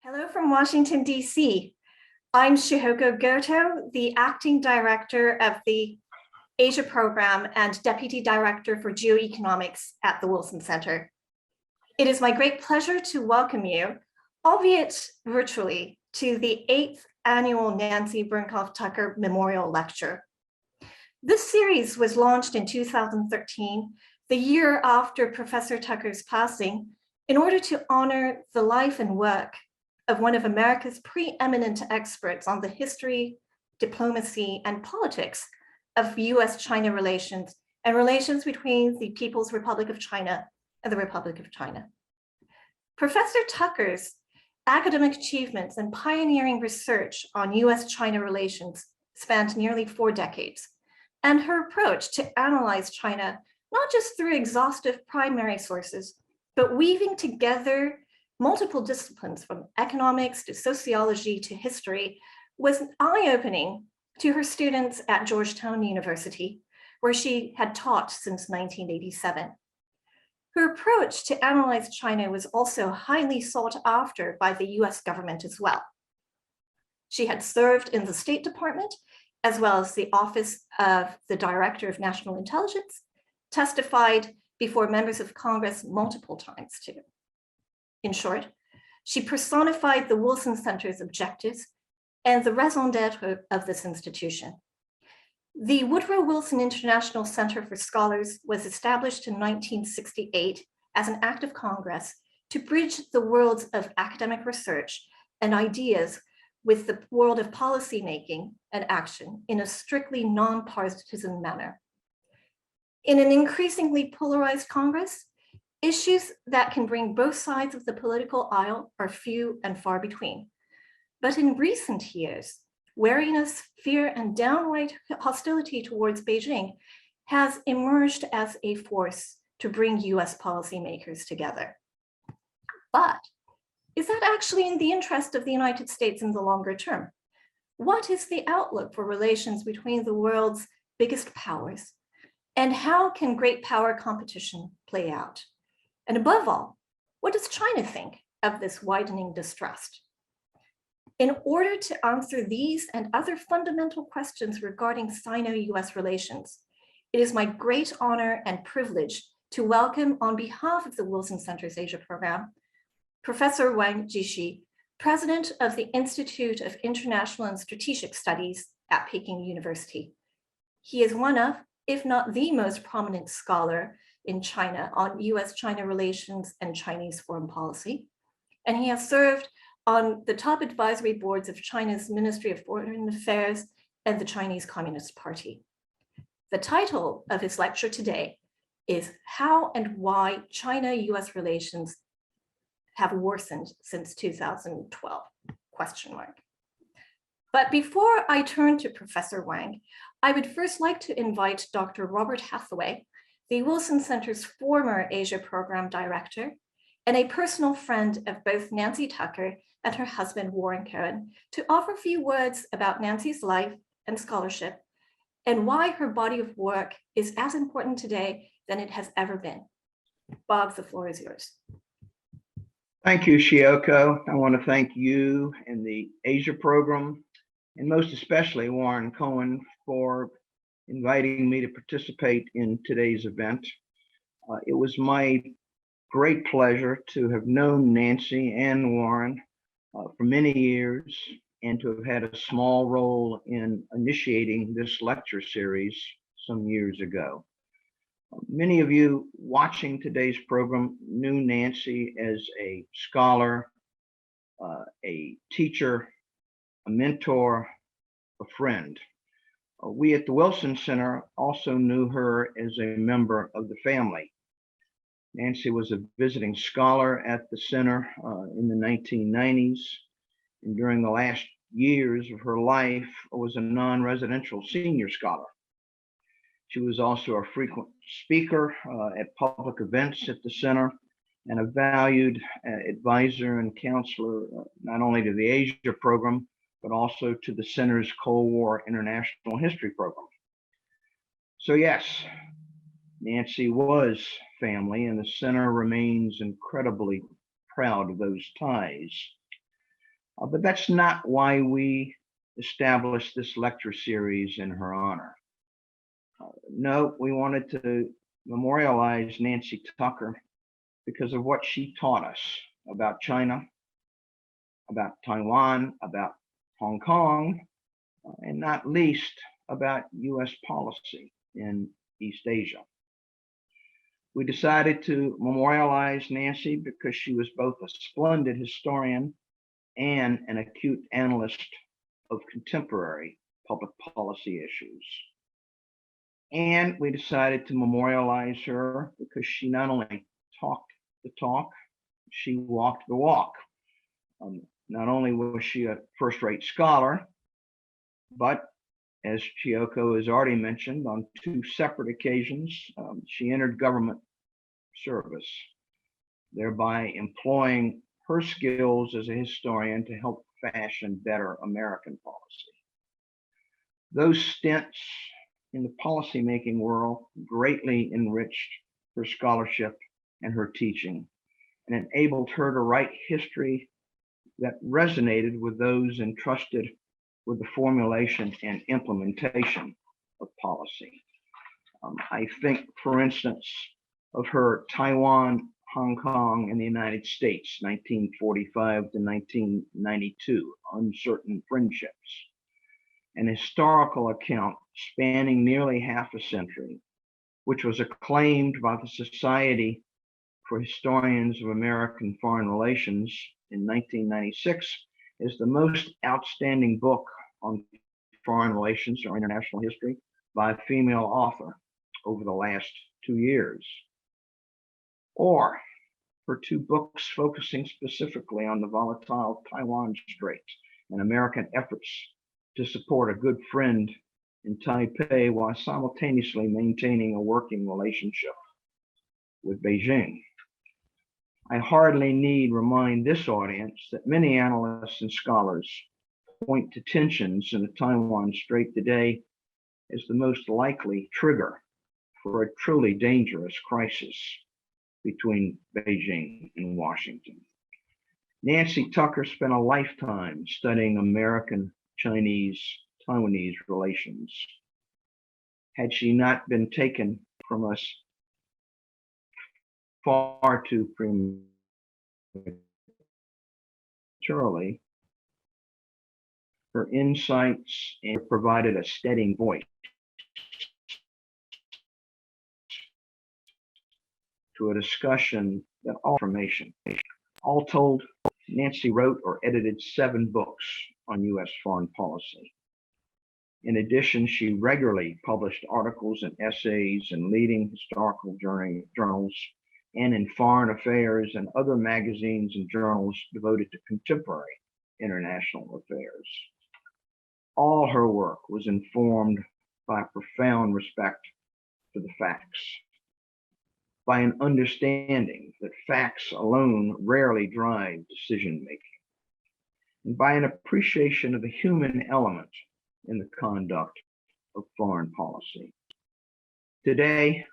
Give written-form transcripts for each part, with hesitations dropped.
Hello from Washington, D.C. I'm Shihoko Goto, the Acting Director of the Asia Program and Deputy Director for Geoeconomics at the Wilson Center. It is my great pleasure to welcome you, albeit virtually, to the 8th Annual Nancy Bernkopf Tucker Memorial Lecture. This series was launched in 2013, the year after Professor Tucker's passing, in order to honor the life and work of one of America's preeminent experts on the history, diplomacy, and politics of U.S.-China relations and relations between the People's Republic of China and the Republic of China. Professor Tucker's academic achievements and pioneering research on U.S.-China relations spanned nearly 4 decades, and her approach to analyze China, not just through exhaustive primary sources, but weaving together multiple disciplines from economics to sociology to history, was eye-opening to her students at Georgetown University, where she had taught since 1987. Her approach to analyze China was also highly sought after by the US government as well. She had served in the State Department, as well as the Office of the Director of National Intelligence, testified before members of Congress multiple times too. In short, she personified the Wilson Center's objectives and the raison d'etre of this institution. The Woodrow Wilson International Center for Scholars was established in 1968 as an act of Congress to bridge the worlds of academic research and ideas with the world of policymaking and action in a strictly nonpartisan manner. In an increasingly polarized Congress, issues that can bring both sides of the political aisle are few and far between. But in recent years, wariness, fear, and downright hostility towards Beijing has emerged as a force to bring US policymakers together. But is that actually in the interest of the United States in the longer term? What is the outlook for relations between the world's biggest powers? And how can great power competition play out? And above all, what does China think of this widening distrust? In order to answer these and other fundamental questions regarding Sino-US relations, it is my great honor and privilege to welcome, on behalf of the Wilson Center's Asia Program, Professor Wang Jishi, President of the Institute of International and Strategic Studies at Peking University. He is one of, if not the most prominent scholar in China on US-China relations and Chinese foreign policy. And he has served on the top advisory boards of China's Ministry of Foreign Affairs and the Chinese Communist Party. The title of his lecture today is How and Why China-US Relations Have Worsened Since 2012, ? But before I turn to Professor Wang, I would first like to invite Dr. Robert Hathaway, the Wilson Center's former Asia Program Director, and a personal friend of both Nancy Tucker and her husband, Warren Cohen, to offer a few words about Nancy's life and scholarship, and why her body of work is as important today than it has ever been. Bob, the floor is yours. Thank you, Shihoko. I want to thank you and the Asia Program, and most especially Warren Cohen, for inviting me to participate in today's event. It was my great pleasure to have known Nancy and Warren for many years and to have had a small role in initiating this lecture series some years ago. Many of you watching today's program knew Nancy as a scholar, a teacher, a mentor, a friend. We at the Wilson Center also knew her as a member of the family. Nancy was a visiting scholar at the center in the 1990s, and during the last years of her life was a non-residential senior scholar. She was also a frequent speaker at public events at the center and a valued advisor and counselor not only to the Asia Program, but also to the Center's Cold War International History Program. So yes, Nancy was family, and the Center remains incredibly proud of those ties. But that's not why we established this lecture series in her honor. No, we wanted to memorialize Nancy Tucker because of what she taught us about China, about Taiwan, about Hong Kong, and not least about U.S. policy in East Asia. We decided to memorialize Nancy because she was both a splendid historian and an acute analyst of contemporary public policy issues. And we decided to memorialize her because she not only talked the talk, she walked the walk. Not only was she a first-rate scholar, but as Chiyoko has already mentioned, on 2 separate occasions, she entered government service, thereby employing her skills as a historian to help fashion better American policy. Those stints in the policymaking world greatly enriched her scholarship and her teaching, and enabled her to write history that resonated with those entrusted with the formulation and implementation of policy. I think, for instance, of her Taiwan, Hong Kong, and the United States, 1945 to 1992, Uncertain Friendships, an historical account spanning nearly half a century, which was acclaimed by the Society for Historians of American Foreign Relations in 1996 as the most outstanding book on foreign relations or international history by a female author over the last 2 years. Or her 2 books focusing specifically on the volatile Taiwan Strait and American efforts to support a good friend in Taipei while simultaneously maintaining a working relationship with Beijing. I hardly need remind this audience that many analysts and scholars point to tensions in the Taiwan Strait today as the most likely trigger for a truly dangerous crisis between Beijing and Washington. Nancy Tucker spent a lifetime studying American, Chinese, Taiwanese relations. Had she not been taken from us far too prematurely, her insights provided a steadying voice to a discussion that all information. All told, Nancy wrote or edited 7 books on U.S. foreign policy. In addition, she regularly published articles and essays in leading historical journals and in foreign affairs and other magazines and journals devoted to contemporary international affairs. All her work was informed by a profound respect for the facts, by an understanding that facts alone rarely drive decision-making, and by an appreciation of the human element in the conduct of foreign policy. Today,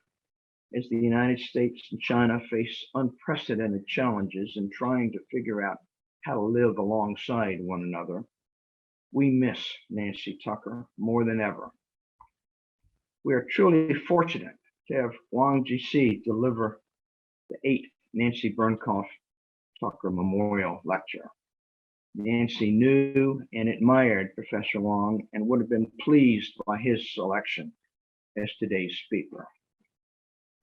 as the United States and China face unprecedented challenges in trying to figure out how to live alongside one another, we miss Nancy Tucker more than ever. We are truly fortunate to have Wang Jisi deliver the 8th Nancy Bernkopf Tucker Memorial Lecture. Nancy knew and admired Professor Wang and would have been pleased by his selection as today's speaker.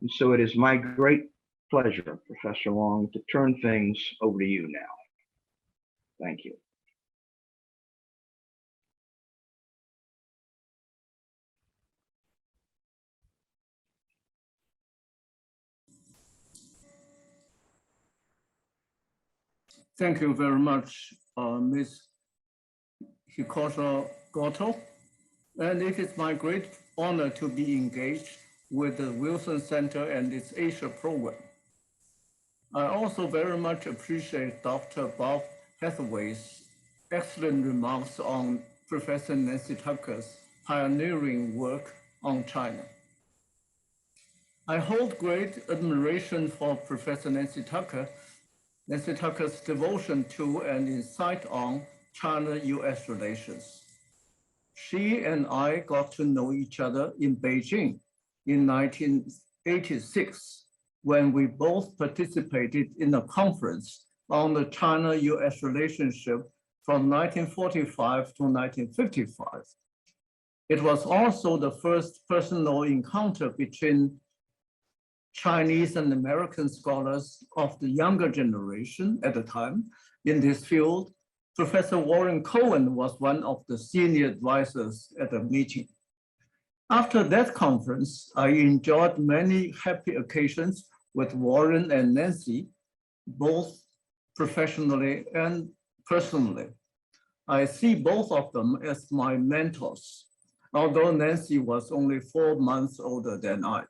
And so it is my great pleasure, Professor Wang, to turn things over to you now. Thank you. Thank you very much, Ms. Hikoshi Goto. And it is my great honor to be engaged with the Wilson Center and its Asia program. I also very much appreciate Dr. Bob Hathaway's excellent remarks on Professor Nancy Tucker's pioneering work on China. I hold great admiration for Professor Nancy Tucker Nancy Tucker's devotion to and insight on China-U.S. relations. She and I got to know each other in Beijing in 1986, when we both participated in a conference on the China-U.S. relationship from 1945 to 1955. It was also the first personal encounter between Chinese and American scholars of the younger generation at the time in this field. Professor Warren Cohen was one of the senior advisors at the meeting. After that conference, I enjoyed many happy occasions with Warren and Nancy, both professionally and personally. I see both of them as my mentors, although Nancy was only 4 months older than I.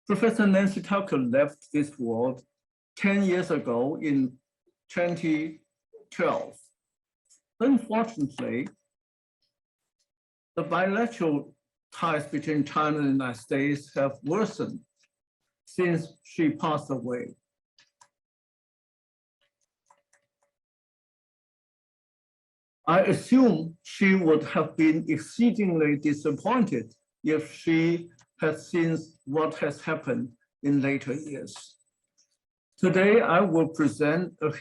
Professor Nancy Tucker left this world 10 years ago in 2012. Unfortunately, the bilateral ties between China and the United States have worsened since she passed away. I assume she would have been exceedingly disappointed if she had seen what has happened in later years. Today, I will present a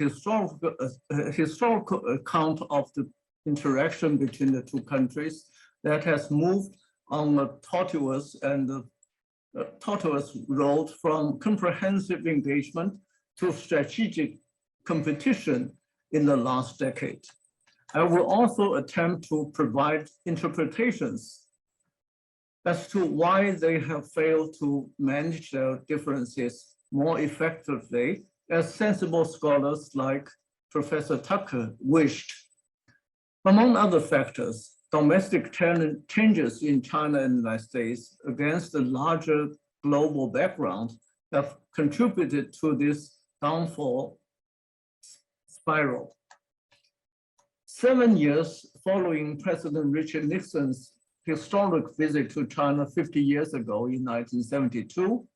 historical account of the interaction between the two countries that has moved on a tortuous road from comprehensive engagement to strategic competition in the last decade. I will also attempt to provide interpretations as to why they have failed to manage their differences more effectively, as sensible scholars like Professor Tucker wished. Among other factors, domestic changes in China and the United States against the larger global background have contributed to this downfall spiral. 7 years following President Richard Nixon's historic visit to China 50 years ago in 1972,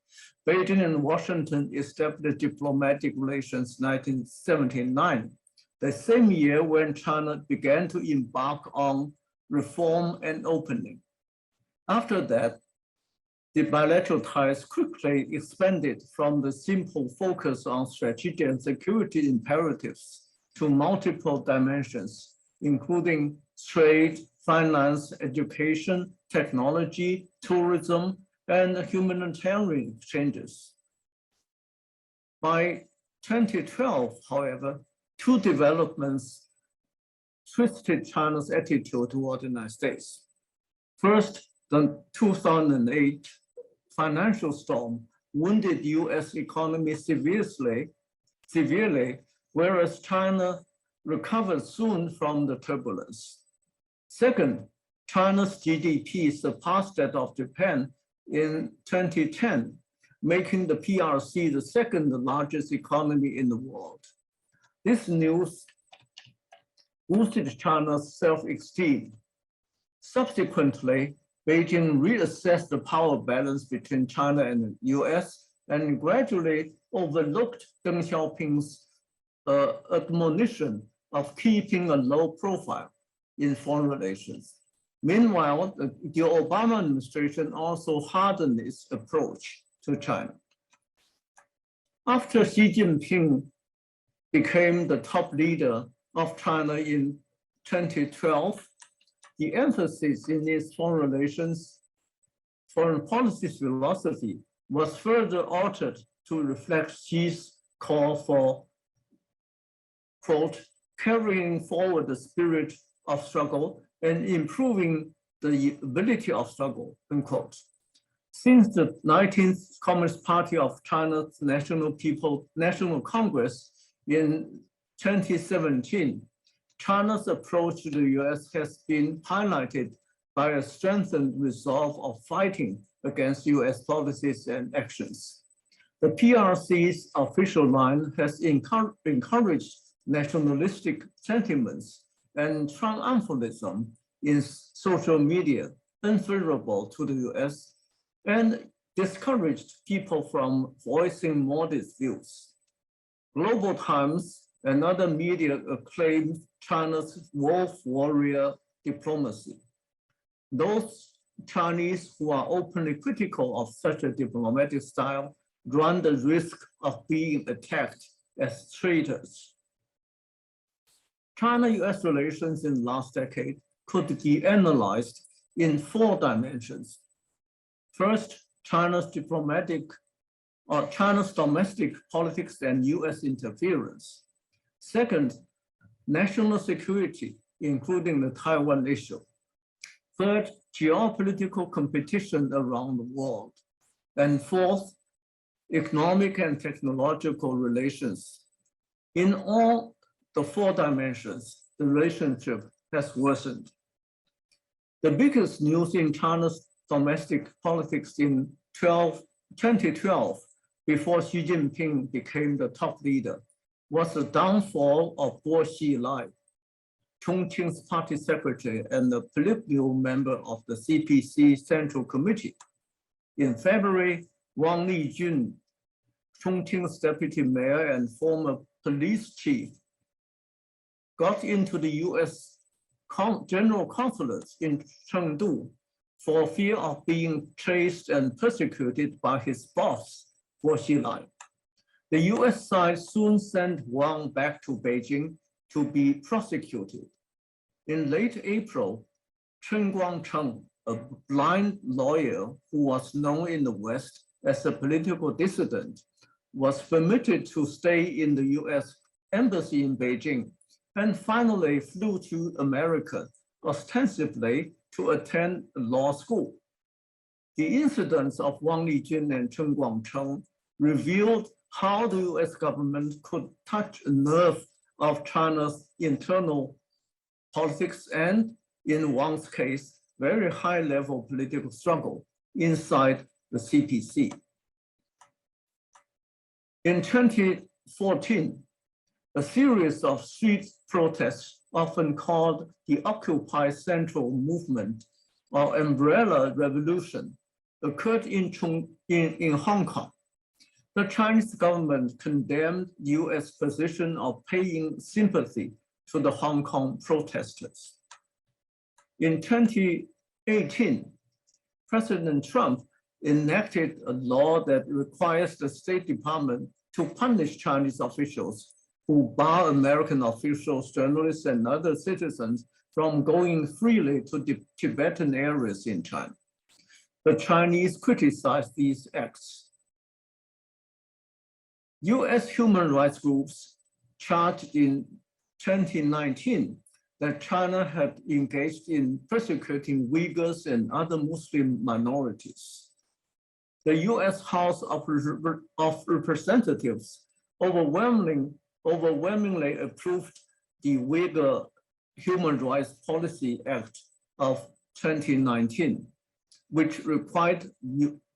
Beijing and Washington established diplomatic relations in 1979, the same year when China began to embark on reform and opening. After that, the bilateral ties quickly expanded from the simple focus on strategic and security imperatives to multiple dimensions, including trade, finance, education, technology, tourism, and humanitarian exchanges. By 2012, however, two developments twisted China's attitude toward the United States. First, the 2008 financial storm wounded US economy severely, whereas China recovered soon from the turbulence. Second, China's GDP surpassed that of Japan in 2010, making the PRC the second largest economy in the world. This news boosted China's self-esteem. Subsequently, Beijing reassessed the power balance between China and the US and gradually overlooked Deng Xiaoping's admonition of keeping a low profile in foreign relations. Meanwhile, the Obama administration also hardened its approach to China. After Xi Jinping became the top leader of China in 2012, the emphasis in its foreign policy philosophy was further altered to reflect Xi's call for, quote, carrying forward the spirit of struggle and improving the ability of struggle, unquote. Since the 19th Communist Party of China's National Congress in 2017, China's approach to the US has been highlighted by a strengthened resolve of fighting against US policies and actions. The PRC's official line has encouraged nationalistic sentiments and triumphalism in social media unfavorable to the US and discouraged people from voicing modest views. Global Times and other media acclaimed China's wolf warrior diplomacy. Those Chinese who are openly critical of such a diplomatic style run the risk of being attacked as traitors. China-U.S. relations in the last decade could be analyzed in 4 dimensions. First, China's domestic politics and U.S. interference. Second, national security, including the Taiwan issue. Third, geopolitical competition around the world. And fourth, economic and technological relations. In all the 4 dimensions, the relationship has worsened. The biggest news in China's domestic politics in 2012, before Xi Jinping became the top leader, was the downfall of Bo Xilai, Chongqing's party secretary and the Politburo member of the CPC Central Committee. In February, Wang Lijun, Chongqing's deputy mayor and former police chief, got into the U.S. General Consulate in Chengdu for fear of being chased and persecuted by his boss, Bo Xilai. The U.S. side soon sent Wang back to Beijing to be prosecuted. In late April, Chen Guangcheng, a blind lawyer who was known in the West as a political dissident, was permitted to stay in the U.S. embassy in Beijing and finally flew to America, ostensibly to attend law school. The incidents of Wang Lijun and Chen Guangcheng revealed how the U.S. government could touch a nerve of China's internal politics and, in Wang's case, very high-level political struggle inside the CPC. In 2014, a series of street protests, often called the Occupy Central Movement or Umbrella Revolution, occurred in Hong Kong. The Chinese government condemned U.S. position of paying sympathy to the Hong Kong protesters. In 2018, President Trump enacted a law that requires the State Department to punish Chinese officials who bar American officials, journalists, and other citizens from going freely to Tibetan areas in China. The Chinese criticized these acts. U.S. human rights groups charged in 2019 that China had engaged in persecuting Uyghurs and other Muslim minorities. The U.S. House of Representatives overwhelmingly approved the Uyghur Human Rights Policy Act of 2019, which required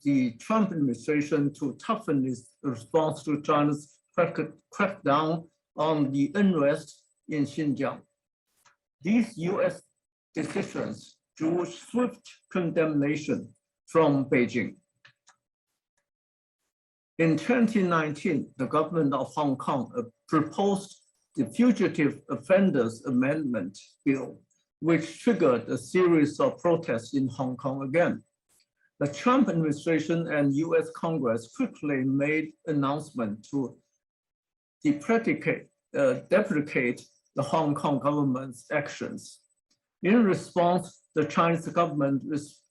the Trump administration to toughen its response to China's crackdown on the unrest in Xinjiang. These U.S. decisions drew swift condemnation from Beijing. In 2019, the government of Hong Kong proposed the Fugitive Offenders Amendment Bill, which triggered a series of protests in Hong Kong again. The Trump administration and U.S. Congress quickly made announcements to deprecate the Hong Kong government's actions. In response, the Chinese government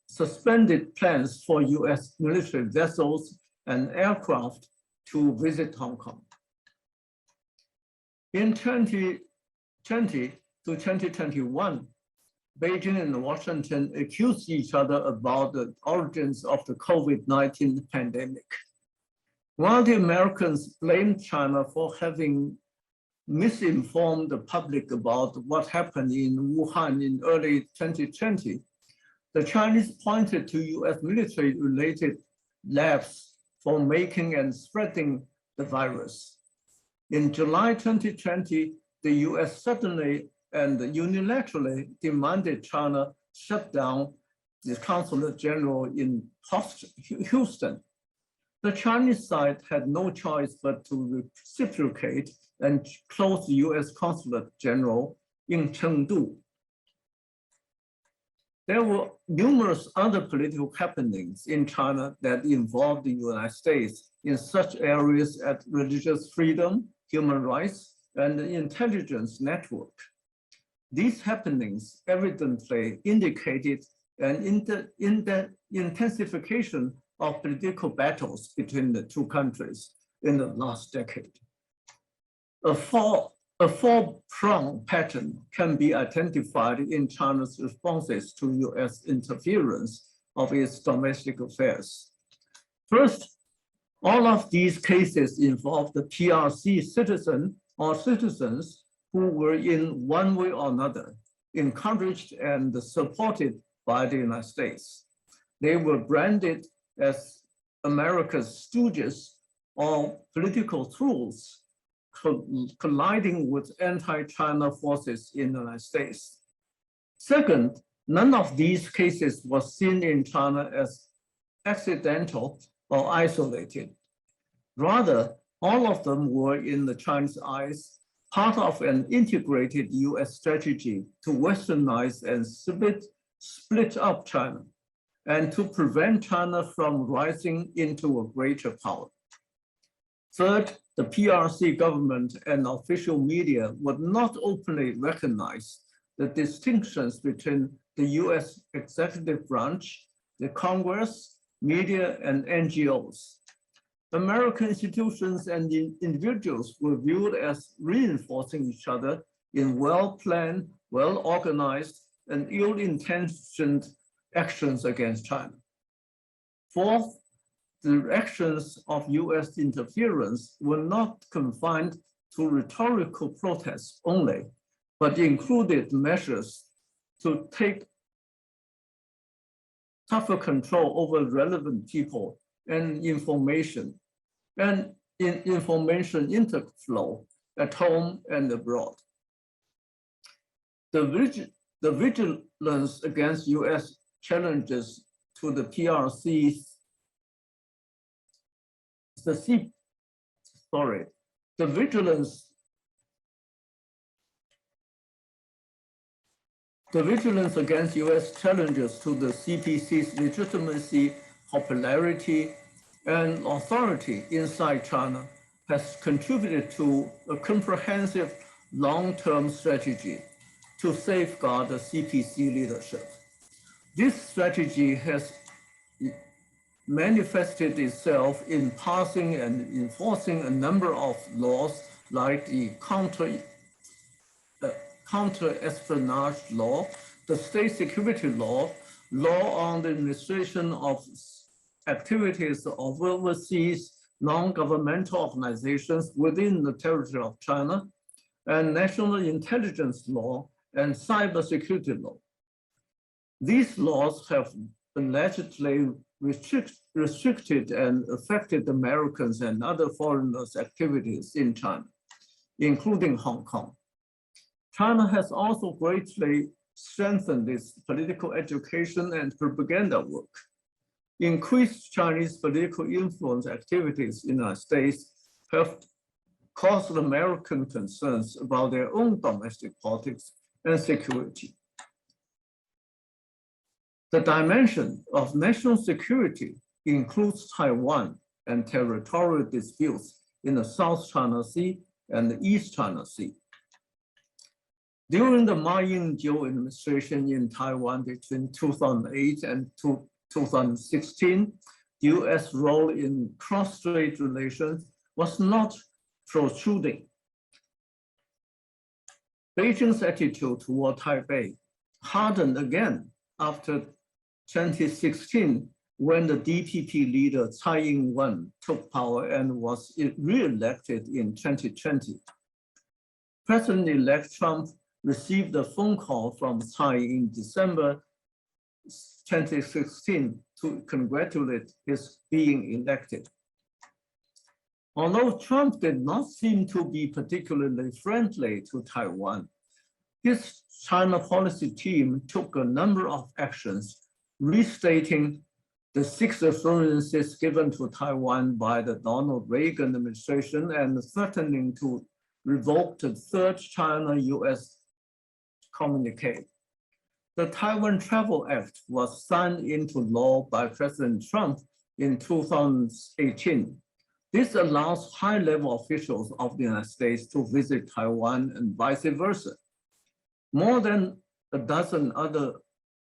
suspended plans for U.S. military vessels and aircraft to visit Hong Kong. In 2020 to 2021, Beijing and Washington accused each other about the origins of the COVID-19 pandemic. While the Americans blamed China for having misinformed the public about what happened in Wuhan in early 2020, the Chinese pointed to U.S. military-related labs for making and spreading the virus. In July 2020, the U.S. suddenly and unilaterally demanded China shut down the Consulate General in Houston. The Chinese side had no choice but to reciprocate and close the US Consulate General in Chengdu. There were numerous other political happenings in China that involved the United States in such areas as religious freedom, human rights, and the intelligence network. These happenings evidently indicated an intensification of political battles between the two countries in the last decade. A four-prong pattern can be identified in China's responses to US interference of its domestic affairs. First, all of these cases involve the PRC citizen or citizens who were in one way or another encouraged and supported by the United States. They were branded as America's stooges or political tools colliding with anti-China forces in the United States. Second, none of these cases was seen in China as accidental or isolated. Rather, all of them were, in the Chinese eyes, part of an integrated US strategy to westernize and split up China and to prevent China from rising into a greater power. Third, the PRC government and official media would not openly recognize the distinctions between the US executive branch, the Congress, media, and NGOs. American institutions and individuals were viewed as reinforcing each other in well-planned, well-organized, and ill-intentioned actions against China. Fourth, the actions of US interference were not confined to rhetorical protests only, but included measures to take tougher control over relevant people and information interflow at home and abroad. The vigilance against US challenges to the PRC's the vigilance against US challenges to the CPC's legitimacy, popularity, and authority inside China has contributed to a comprehensive long-term strategy to safeguard the CPC leadership. This strategy has manifested itself in passing and enforcing a number of laws like the counter-espionage law, the state security law, law on the administration of activities of overseas non-governmental organizations within the territory of China, and national intelligence law and cybersecurity law. These laws have allegedly restricted and affected Americans and other foreigners' activities in China, including Hong Kong. China has also greatly strengthened its political education and propaganda work. Increased Chinese political influence activities in the United States have caused American concerns about their own domestic politics and security. The dimension of national security includes Taiwan and territorial disputes in the South China Sea and the East China Sea. During the Ma Ying-jeou administration in Taiwan between 2008 and 2016, the US role in cross-strait relations was not protruding. Beijing's attitude toward Taipei hardened again after 2016, when the DPP leader Tsai Ing-wen took power and was re-elected in 2020. President-elect Trump received a phone call from Tsai in December 2016 to congratulate his being elected. Although Trump did not seem to be particularly friendly to Taiwan, his China policy team took a number of actions restating the 6 assurances given to Taiwan by the Donald Reagan administration and threatening to revoke the third China-U.S. communique. The Taiwan Travel Act was signed into law by President Trump in 2018. This allows high-level officials of the United States to visit Taiwan and vice versa. More than a dozen other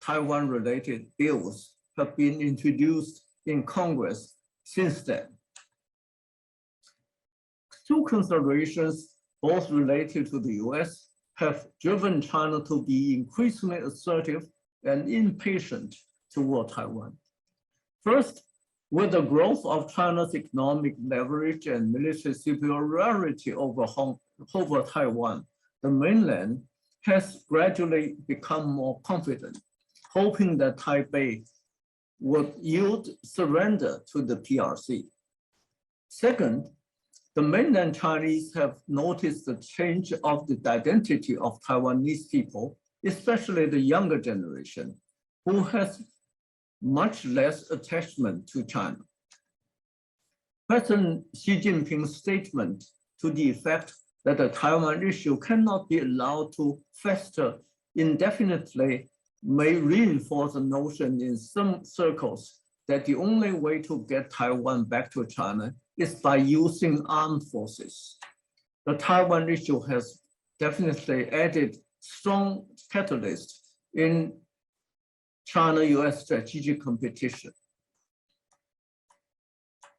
Taiwan-related bills have been introduced in Congress since then. Two considerations, both related to the US, have driven China to be increasingly assertive and impatient toward Taiwan. First, with the growth of China's economic leverage and military superiority over Taiwan, the mainland has gradually become more confident, hoping that Taipei would yield surrender to the PRC. Second, the mainland Chinese have noticed the change of the identity of Taiwanese people, especially the younger generation, who has much less attachment to China. President Xi Jinping's statement to the effect that the Taiwan issue cannot be allowed to fester indefinitely may reinforce the notion in some circles that the only way to get Taiwan back to China is by using armed forces. The Taiwan issue has definitely added strong catalyst in China-U.S. strategic competition.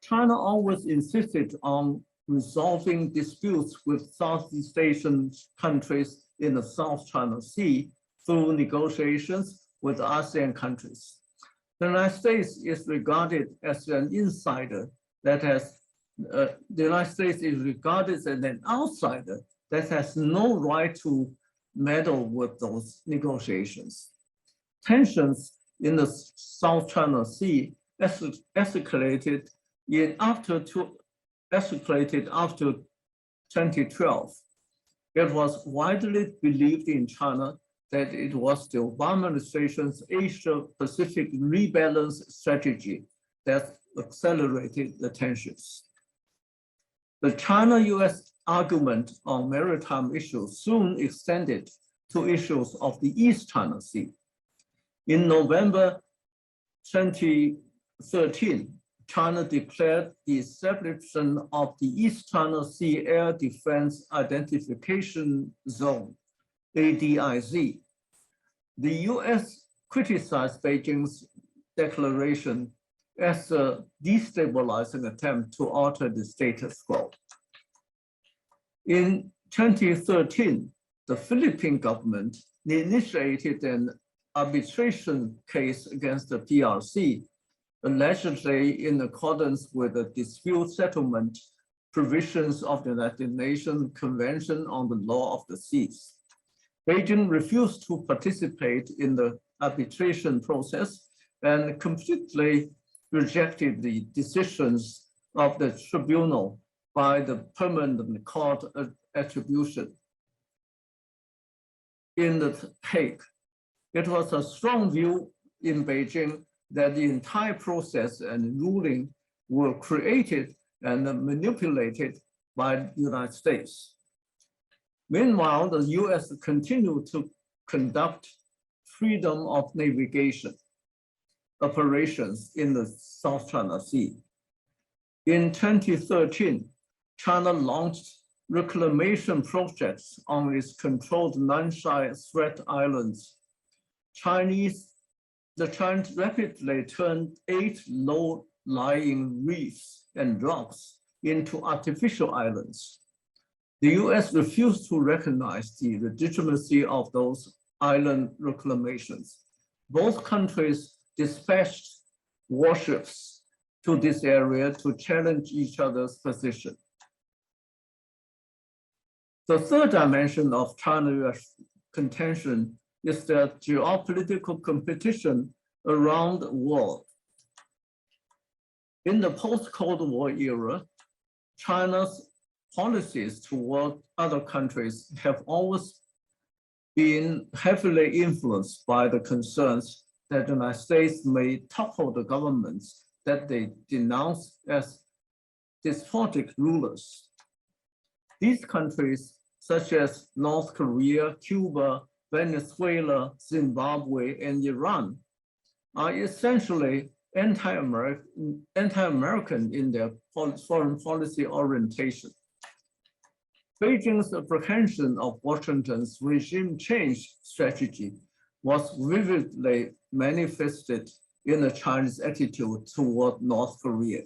China always insisted on resolving disputes with Southeast Asian countries in the South China Sea through negotiations with ASEAN countries. The United States is regarded as an insider that has, the United States is regarded as an outsider that has no right to meddle with those negotiations. Tensions in the South China Sea escalated after 2012. It was widely believed in China that it was the Obama administration's Asia-Pacific rebalance strategy that accelerated the tensions. The China-U.S. argument on maritime issues soon extended to issues of the East China Sea. In November 2013, China declared the establishment of the East China Sea Air Defense Identification Zone, ADIZ. The US criticized Beijing's declaration as a destabilizing attempt to alter the status quo. In 2013, the Philippine government initiated an arbitration case against the PRC, allegedly in accordance with the dispute settlement provisions of the United Nations Convention on the Law of the Seas. Beijing refused to participate in the arbitration process and completely rejected the decisions of the tribunal by the permanent court attribution in The Hague. It was a strong view in Beijing that the entire process and ruling were created and manipulated by the United States. Meanwhile, the US continued to conduct freedom of navigation operations in the South China Sea. In 2013, China launched reclamation projects on its controlled Nansha threat islands. The Chinese rapidly turned 8 low-lying reefs and rocks into artificial islands. The US refused to recognize the legitimacy of those island reclamations. Both countries dispatched warships to this area to challenge each other's position. The third dimension of China-U.S. contention is the geopolitical competition around the world. In the post-Cold War era, China's policies toward other countries have always been heavily influenced by the concerns that the United States may topple the governments that they denounce as despotic rulers. These countries, such as North Korea, Cuba, Venezuela, Zimbabwe, and Iran, are essentially anti-American in their foreign policy orientation. Beijing's apprehension of Washington's regime change strategy was vividly manifested in the Chinese attitude toward North Korea.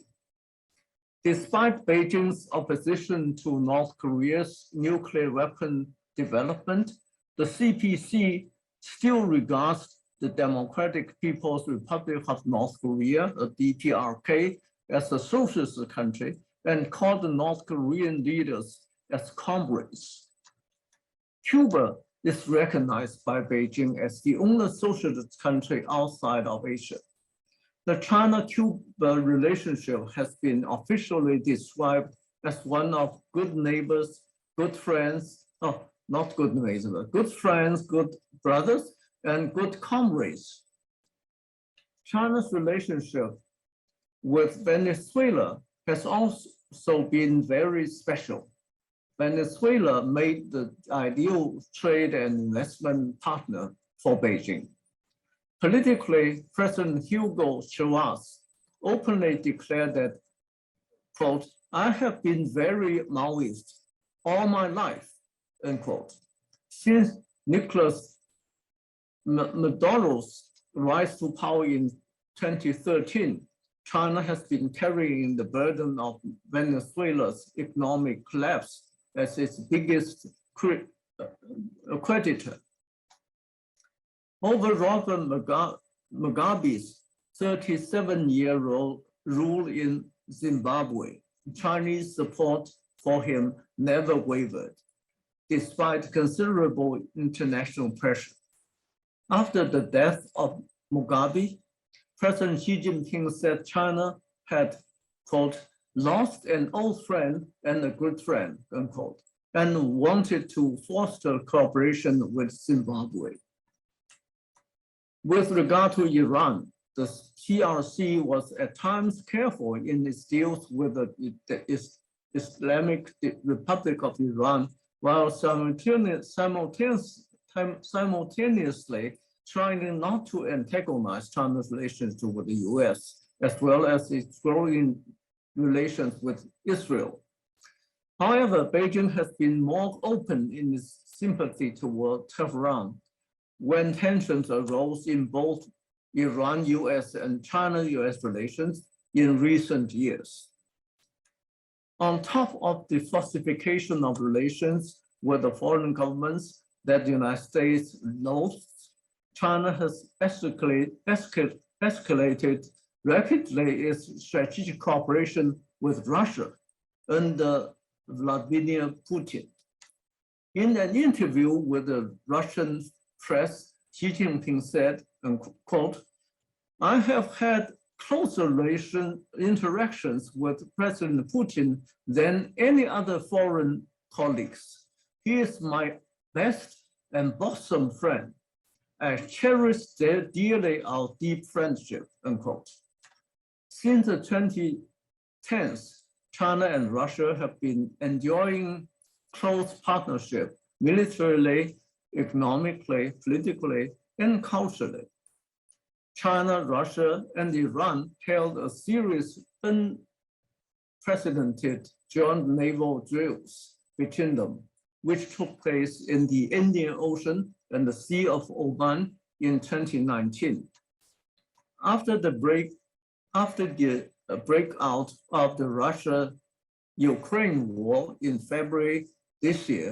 Despite Beijing's opposition to North Korea's nuclear weapon development, the CPC still regards the Democratic People's Republic of North Korea, the DPRK, as a socialist country and called the North Korean leaders as comrades. Cuba is recognized by Beijing as the only socialist country outside of Asia. The China-Cuba relationship has been officially described as one of good neighbors, good friends, not good neighbors, but good friends, good brothers, and good comrades. China's relationship with Venezuela has also been very special. Venezuela made the ideal trade and investment partner for Beijing. Politically, President Hugo Chavez openly declared that, quote, "I have been very Maoist all my life," unquote. Since Nicolas Maduro's rise to power in 2013, China has been carrying the burden of Venezuela's economic collapse as its biggest creditor. Over Robert Mugabe's 37-year rule in Zimbabwe, Chinese support for him never wavered, despite considerable international pressure. After the death of Mugabe, President Xi Jinping said China had, quote, "lost an old friend and a good friend," unquote, and wanted to foster cooperation with Zimbabwe. With regard to Iran, the PRC was at times careful in its deals with the Islamic Republic of Iran, while simultaneously trying not to antagonize China's relations with the U.S., as well as its growing relations with Israel. However, Beijing has been more open in its sympathy toward Tehran when tensions arose in both Iran-U.S. and China-U.S. relations in recent years. On top of the falsification of relations with the foreign governments that the United States loathes, China has escalated rapidly its strategic cooperation with Russia under Vladimir Putin. In an interview with the Russian press, Xi Jinping said, quote, "I have had closer interactions with President Putin than any other foreign colleagues. He is my best and bosom friend. I cherish dearly our deep friendship," unquote. Since the 2010s, China and Russia have been enjoying close partnership militarily, economically, politically, and culturally. China, Russia, and Iran held a series of unprecedented joint naval drills between them, which took place in the Indian Ocean and the Sea of Oman in 2019. After the breakout of the Russia-Ukraine war in February this year,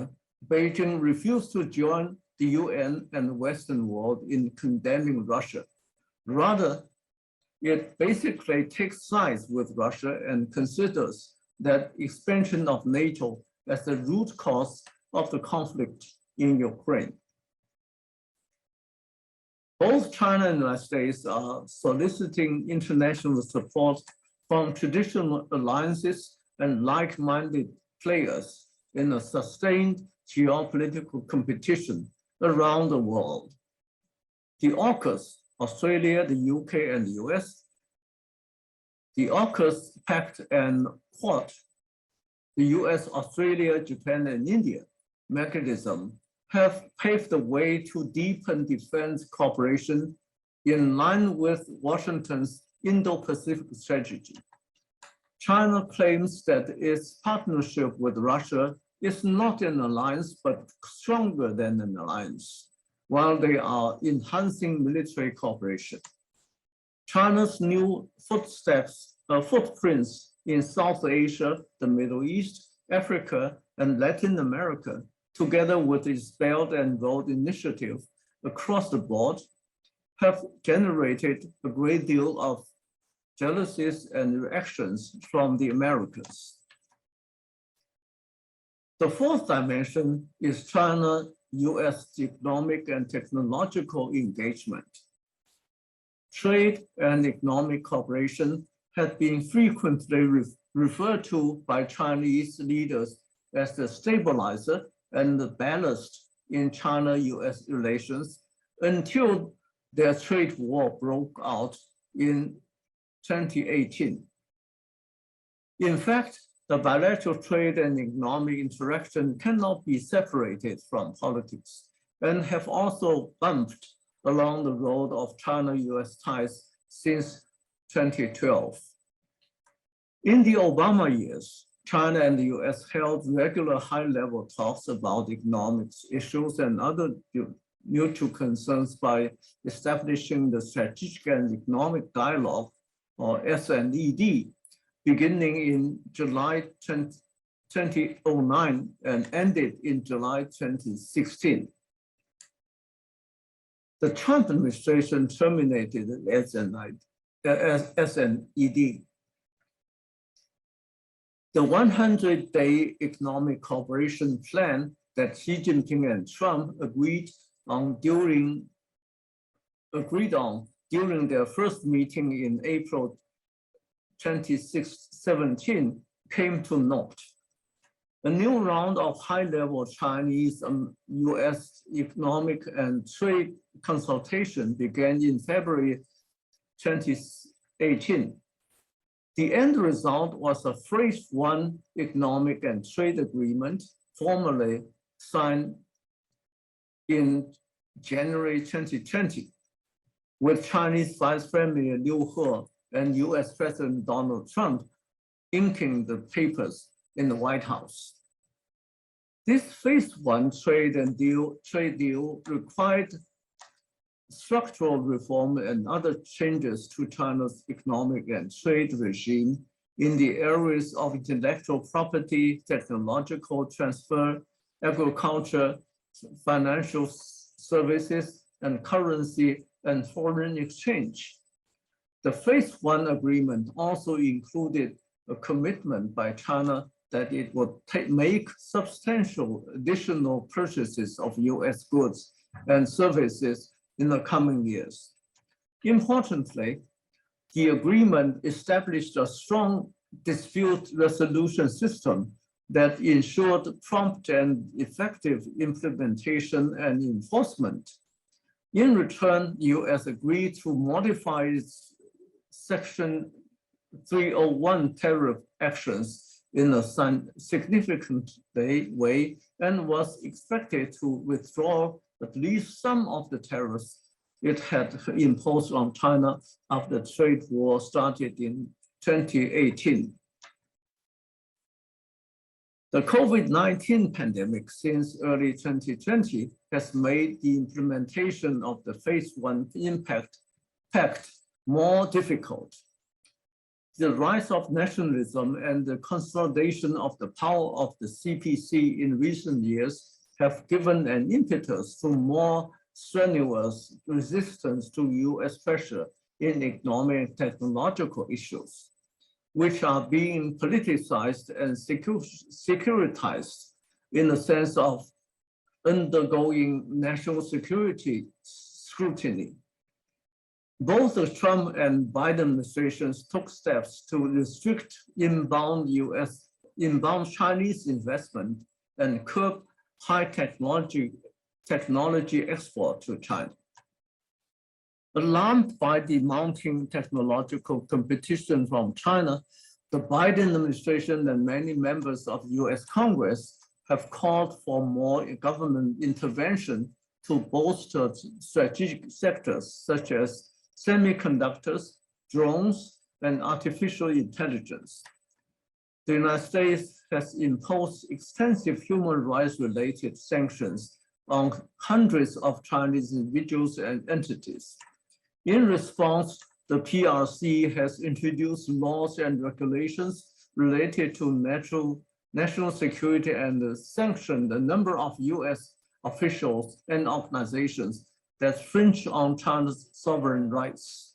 Beijing refused to join the UN and the Western world in condemning Russia. Rather, it basically takes sides with Russia and considers that expansion of NATO as the root cause of the conflict in Ukraine. Both China and the United States are soliciting international support from traditional alliances and like-minded players in a sustained geopolitical competition around the world. The AUKUS, Australia, the UK, and the US, the AUKUS Pact and Quad, the US, Australia, Japan, and India mechanism have paved the way to deepen defense cooperation in line with Washington's Indo-Pacific strategy. China claims that its partnership with Russia is not an alliance, but stronger than an alliance, while they are enhancing military cooperation. China's new footprints in South Asia, the Middle East, Africa, and Latin America, together with its Belt and Road Initiative across the board, have generated a great deal of jealousies and reactions from the Americans. The fourth dimension is China-U.S. economic and technological engagement. Trade and economic cooperation have been frequently referred to by Chinese leaders as the stabilizer and the ballast in China-U.S. relations until their trade war broke out in 2018. In fact, the bilateral trade and economic interaction cannot be separated from politics and have also bumped along the road of China-U.S. ties since 2012. In the Obama years, China and the U.S. held regular high-level talks about economic issues and other mutual concerns by establishing the Strategic and Economic Dialogue, or SNED, beginning in July 2009 and ended in July 2016. The Trump administration terminated SNED. The 100-day economic cooperation plan that Xi Jinping and Trump agreed on during their first meeting in April 2017 came to naught. A new round of high-level Chinese-US economic and trade consultation began in February 2018. The end result was a phase one economic and trade agreement formally signed in January 2020, with Chinese Vice Premier Liu He and US President Donald Trump inking the papers in the White House. This phase one trade deal required structural reform and other changes to China's economic and trade regime in the areas of intellectual property, technological transfer, agriculture, financial services, and currency and foreign exchange. The phase one agreement also included a commitment by China that it would make substantial additional purchases of US goods and services in the coming years. Importantly, the agreement established a strong dispute resolution system that ensured prompt and effective implementation and enforcement. In return, the US agreed to modify its Section 301 tariff actions in a significant way and was expected to withdraw at least some of the tariffs it had imposed on China after the trade war started in 2018. The COVID-19 pandemic since early 2020 has made the implementation of the phase one pact more difficult. The rise of nationalism and the consolidation of the power of the CPC in recent years have given an impetus to more strenuous resistance to US pressure in economic and technological issues, which are being politicized and securitized in the sense of undergoing national security scrutiny. Both the Trump and Biden administrations took steps to restrict inbound Chinese investment and curb high technology export to China. Alarmed by the mounting technological competition from China, the Biden administration and many members of US Congress have called for more government intervention to bolster strategic sectors such as semiconductors, drones, and artificial intelligence. The United States has imposed extensive human rights related sanctions on hundreds of Chinese individuals and entities. In response, the PRC has introduced laws and regulations related to national security and sanctioned a number of US officials and organizations that infringe on China's sovereign rights.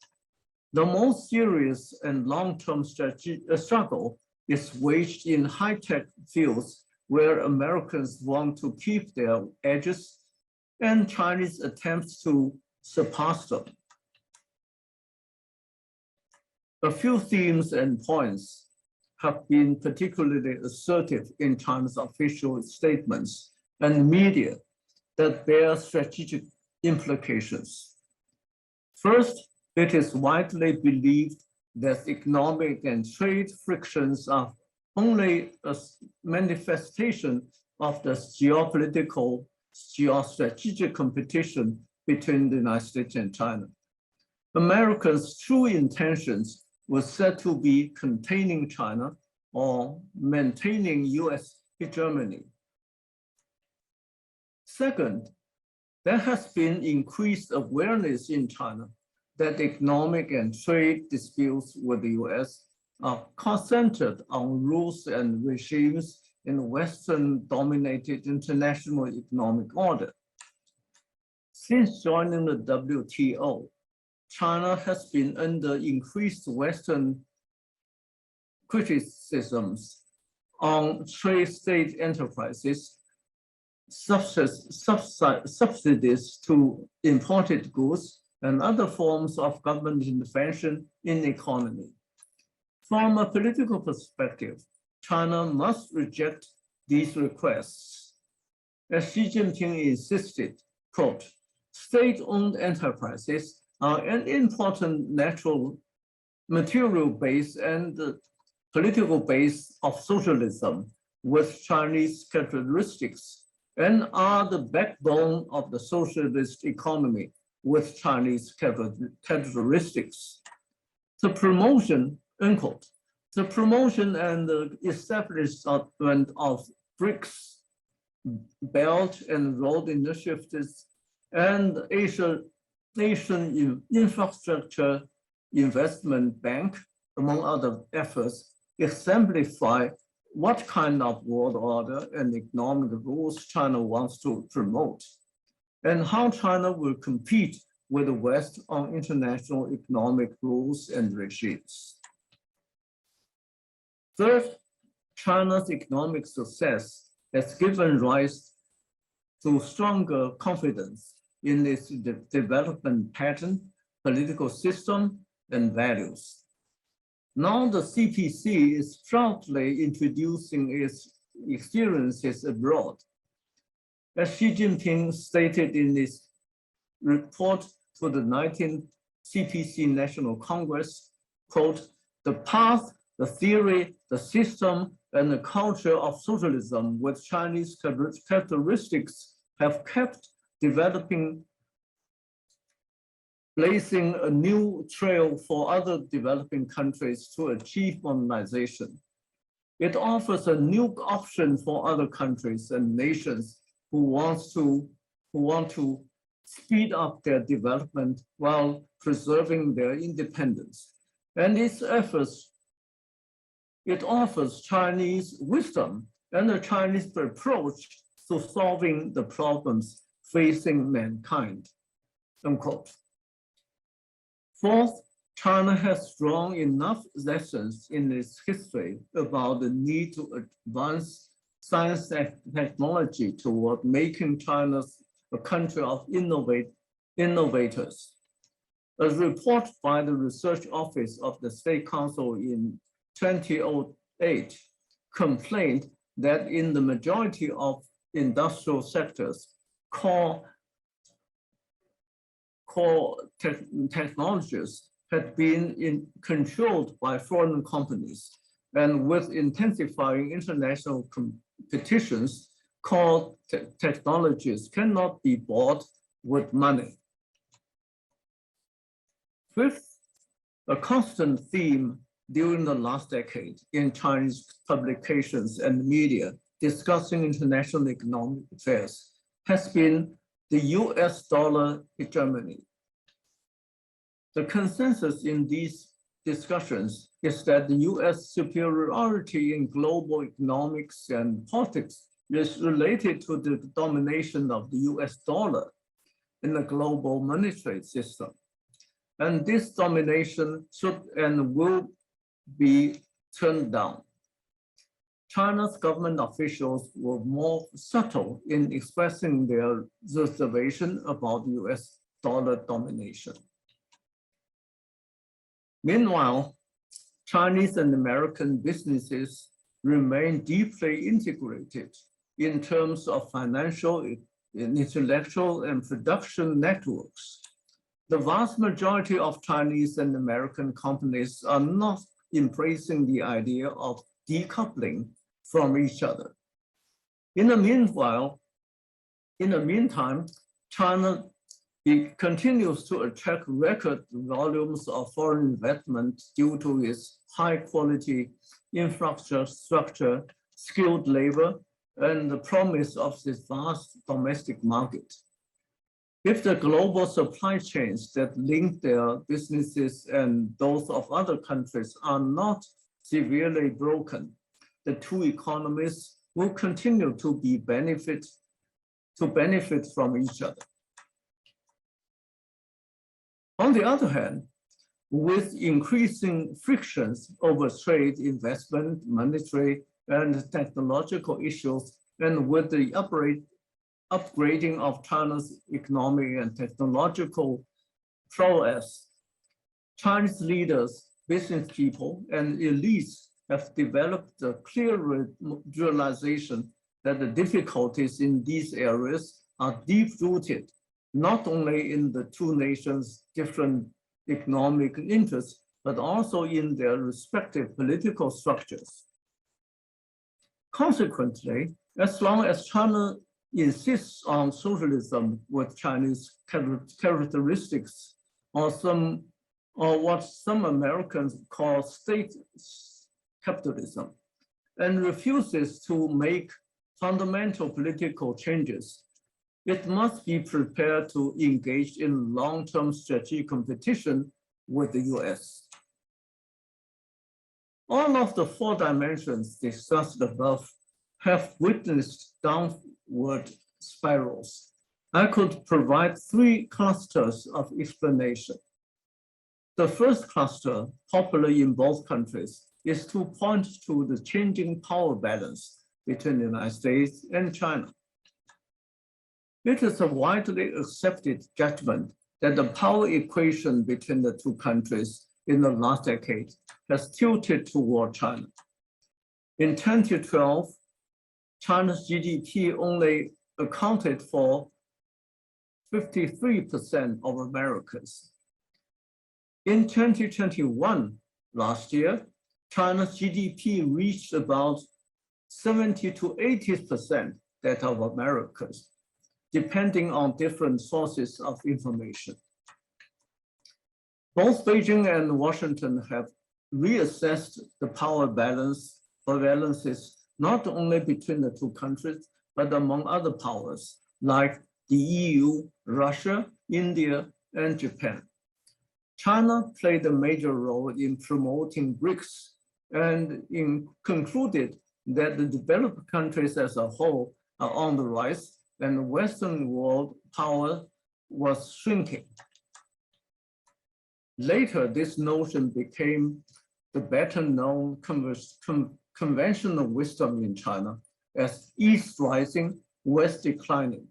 The most serious and long-term struggle is waged in high-tech fields where Americans want to keep their edges and Chinese attempts to surpass them. A few themes and points have been particularly assertive in China's official statements and media that bear strategic implications. First, it is widely believed that economic and trade frictions are only a manifestation of the geopolitical, geostrategic competition between the United States and China. America's true intentions were said to be containing China or maintaining US hegemony. Second, there has been increased awareness in China that economic and trade disputes with the US are concentrated on rules and regimes in Western-dominated international economic order. Since joining the WTO, China has been under increased Western criticisms on trade state enterprises, subsidies to imported goods, and other forms of government intervention in the economy. From a political perspective, China must reject these requests. As Xi Jinping insisted, quote, state-owned enterprises are an important natural material base and political base of socialism with Chinese characteristics and are the backbone of the socialist economy with Chinese characteristics. The promotion, unquote, the promotion and the establishment of BRICS, Belt and Road Initiatives, and Asian Infrastructure Investment Bank, among other efforts, exemplify what kind of world order and economic rules China wants to promote, and how China will compete with the West on international economic rules and regimes. Third, China's economic success has given rise to stronger confidence in its development pattern, political system, and values. Now the CPC is proudly introducing its experiences abroad. As Xi Jinping stated in his report to the 19th CPC National Congress, quote, the path, the theory, the system, and the culture of socialism with Chinese characteristics have kept developing, blazing a new trail for other developing countries to achieve modernization. It offers a new option for other countries and nations who want to speed up their development while preserving their independence. And its efforts, it offers Chinese wisdom and a Chinese approach to solving the problems facing mankind, unquote. Fourth, China has drawn enough lessons in its history about the need to advance science and technology toward making China a country of innovators. A report by the Research Office of the State Council in 2008 complained that in the majority of industrial sectors, core core technologies had been controlled by foreign companies, and with intensifying international competitions, core technologies cannot be bought with money. Fifth, a constant theme during the last decade in Chinese publications and media discussing international economic affairs has been the US dollar hegemony. The consensus in these discussions is that the US superiority in global economics and politics is related to the domination of the US dollar in the global monetary system. And this domination should and will be turned down. China's government officials were more subtle in expressing their reservation about US dollar domination. Meanwhile, Chinese and American businesses remain deeply integrated in terms of financial, intellectual, and production networks. The vast majority of Chinese and American companies are not embracing the idea of decoupling from each other. In the meantime, China continues to attract record volumes of foreign investment due to its high quality infrastructure, skilled labor, and the promise of this vast domestic market. If the global supply chains that link their businesses and those of other countries are not severely broken, the two economies will continue to benefit from each other. On the other hand, with increasing frictions over trade, investment, monetary, and technological issues, and with the upgrading of China's economic and technological prowess, Chinese leaders, business people, and elites have developed a clear realization that the difficulties in these areas are deep-rooted, not only in the two nations' different economic interests, but also in their respective political structures. Consequently, as long as China insists on socialism with Chinese characteristics, or what some Americans call state capitalism, and refuses to make fundamental political changes, it must be prepared to engage in long-term strategic competition with the US. All of the four dimensions discussed above have witnessed downward spirals. I could provide three clusters of explanation. The first cluster, popular in both countries, is to point to the changing power balance between the United States and China. It is a widely accepted judgment that the power equation between the two countries in the last decade has tilted toward China. In 2012, China's GDP only accounted for 53% of America's. In 2021, last year, China's GDP reached about 70 to 80% that of America's, depending on different sources of information. Both Beijing and Washington have reassessed the power balances not only between the two countries, but among other powers like the EU, Russia, India, and Japan. China played a major role in promoting BRICS and concluded that the developed countries as a whole are on the rise and the Western world power was shrinking. Later, this notion became the better known conventional wisdom in China as East rising, West declining.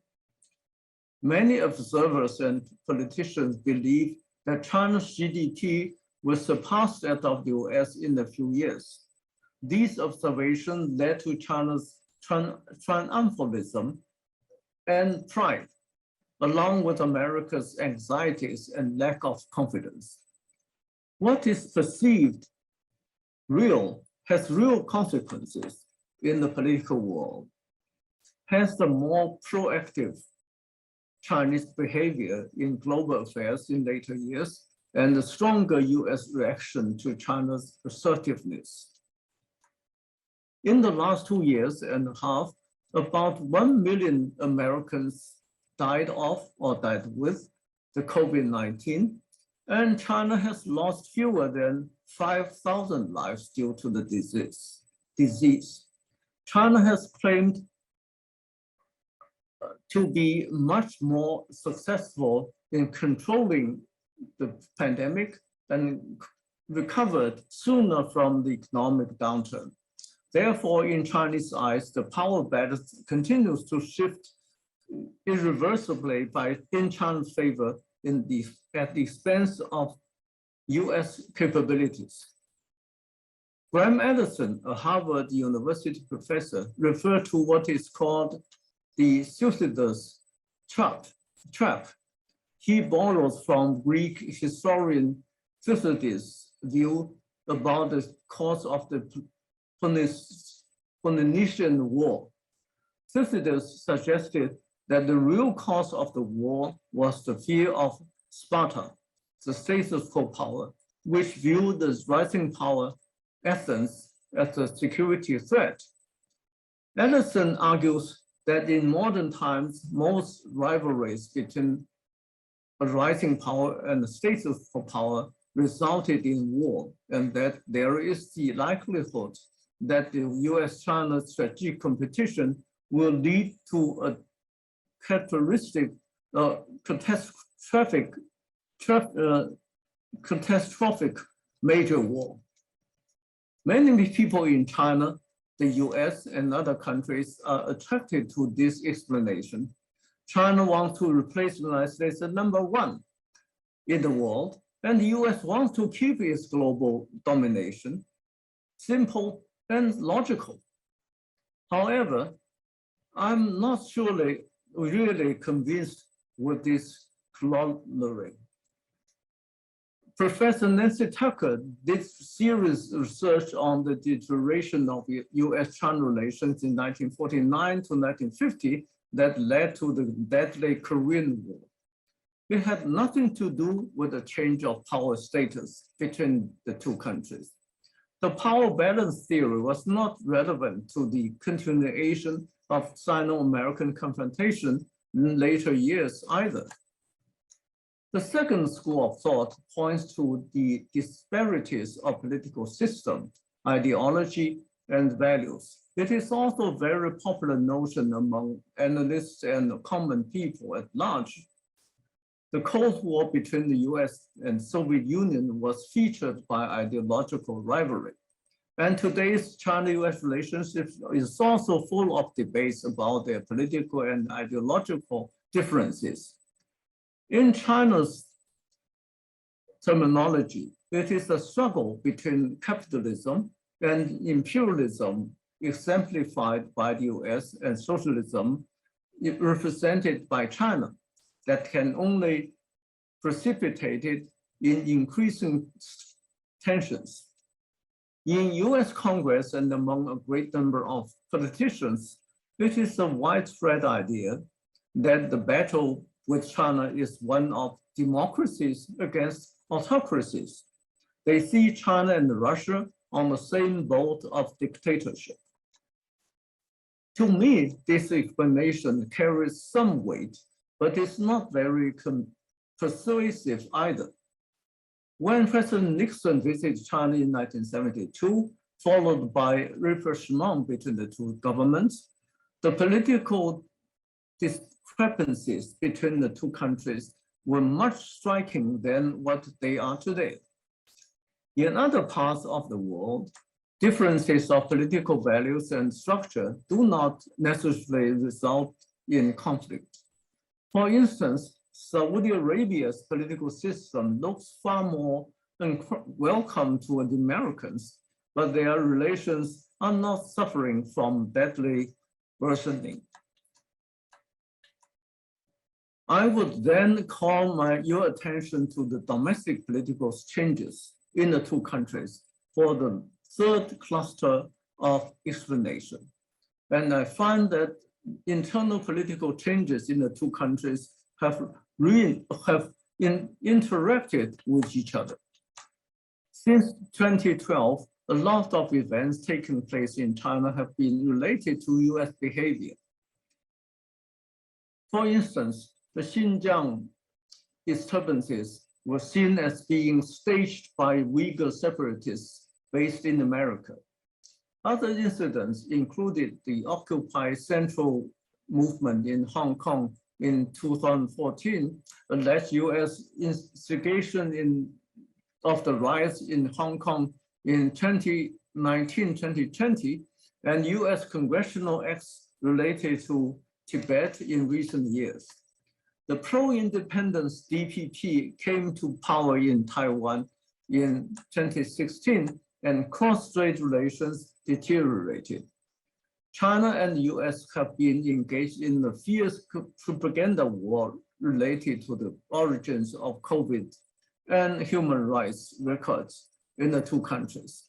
Many observers and politicians believe that China's GDP will surpass that of the US in a few years. These observations led to China's triumphalism and pride. along with America's anxieties and lack of confidence. What is perceived real has real consequences in the political world. Hence, the more proactive Chinese behavior in global affairs in later years and the stronger US reaction to China's assertiveness. In the last 2 years and a half, about 1 million Americans died of or died with the COVID-19, and China has lost fewer than 5,000 lives due to the disease. China has claimed to be much more successful in controlling the pandemic and recovered sooner from the economic downturn. Therefore, in Chinese eyes, the power balance continues to shift irreversibly in China's favor at the expense of US capabilities. Graham Allison, a Harvard University professor, referred to what is called the Suicidal trap. He borrows from Greek historian Thucydides' view about the cause of the Peloponnesian War. Thucydides suggested that the real cause of the war was the fear of Sparta, the status quo power, which viewed the rising power Athens as a security threat. Allison argues that in modern times, most rivalries between a rising power and the status quo power resulted in war, and that there is the likelihood that the US-China strategic competition will lead to a catastrophic major war. Many people in China, the US, and other countries are attracted to this explanation. China wants to replace the United States as #1 in the world, and the US wants to keep its global domination. Simple and logical. However, I'm not really convinced with this corollary. Professor Nancy Tucker did serious research on the deterioration of US-China relations in 1949 to 1950 that led to the deadly Korean War. It had nothing to do with the change of power status between the two countries. The power balance theory was not relevant to the continuation of Sino-American confrontation in later years either. The second school of thought points to the disparities of political system, ideology, and values. It is also a very popular notion among analysts and common people at large. The Cold War between the US and Soviet Union was featured by ideological rivalry. And today's China-US relationship is also full of debates about their political and ideological differences. In China's terminology, it is a struggle between capitalism and imperialism exemplified by the US and socialism represented by China that can only precipitate it in increasing tensions. In US Congress and among a great number of politicians, it is a widespread idea that the battle with China is one of democracies against autocracies. They see China and Russia on the same boat of dictatorship. To me, this explanation carries some weight, but it's not very persuasive either. When President Nixon visited China in 1972, followed by rapprochement between the two governments, the political discrepancies between the two countries were much striking than what they are today. In other parts of the world, differences of political values and structure do not necessarily result in conflict. For instance, Saudi Arabia's political system looks far more welcome to the Americans, but their relations are not suffering from deadly worsening. I would then call your attention to the domestic political changes in the two countries for the third cluster of explanation. And I find that internal political changes in the two countries have interacted with each other. Since 2012, a lot of events taking place in China have been related to US behavior. For instance, the Xinjiang disturbances were seen as being staged by Uyghur separatists based in America. Other incidents included the Occupy Central movement in Hong Kong in 2014, alleged US instigation of the riots in Hong Kong in 2019-2020, and US congressional acts related to Tibet in recent years. The pro-independence DPP came to power in Taiwan in 2016, and cross-strait relations deteriorated. China and the US have been engaged in a fierce propaganda war related to the origins of COVID and human rights records in the two countries.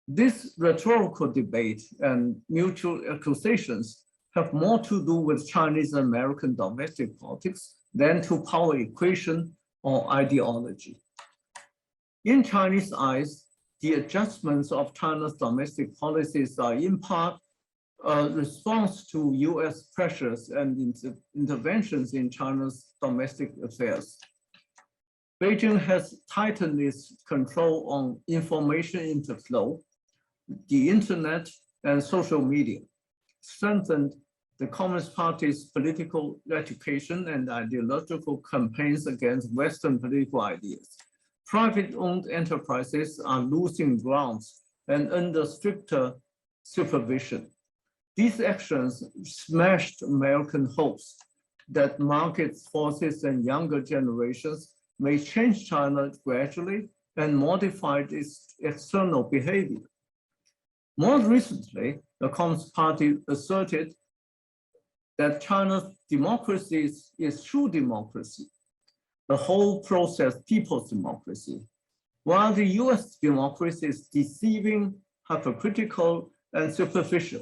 This rhetorical debate and mutual accusations have more to do with Chinese-American domestic politics than to power equation or ideology. In Chinese eyes, the adjustments of China's domestic policies are in part a response to US pressures and interventions in China's domestic affairs. Beijing has tightened its control on information interflow, the internet, and social media, strengthened the Communist Party's political education and ideological campaigns against Western political ideas. Private-owned enterprises are losing grounds and under stricter supervision. These actions smashed American hopes that market forces and younger generations may change China gradually and modify its external behavior. More recently, the Communist Party asserted that China's democracy is true democracy, the whole process people's democracy, while the US democracy is deceiving, hypocritical, and superficial.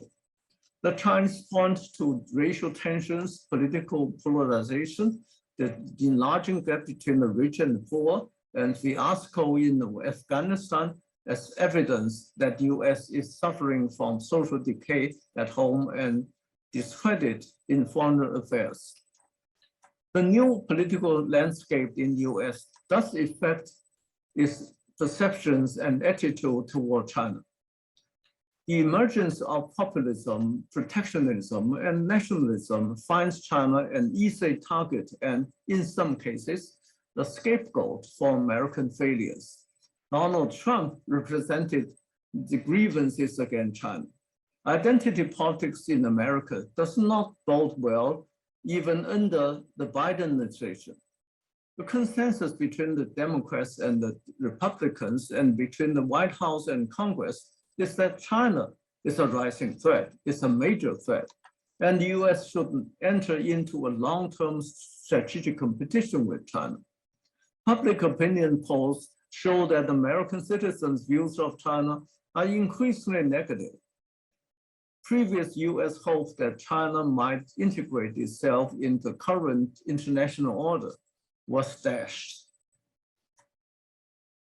The Chinese point to racial tensions, political polarization, the enlarging gap between the rich and the poor, and fiasco in Afghanistan as evidence that the US is suffering from social decay at home and discredit in foreign affairs. The new political landscape in the US does affect its perceptions and attitude toward China. The emergence of populism, protectionism, and nationalism finds China an easy target and, in some cases, the scapegoat for American failures. Donald Trump represented the grievances against China. Identity politics in America does not bode well even under the Biden administration. The consensus between the Democrats and the Republicans and between the White House and Congress is that China is a rising threat, it's a major threat, and the US should enter into a long-term strategic competition with China. Public opinion polls show that American citizens' views of China are increasingly negative. Previous US hopes that China might integrate itself into the current international order was dashed.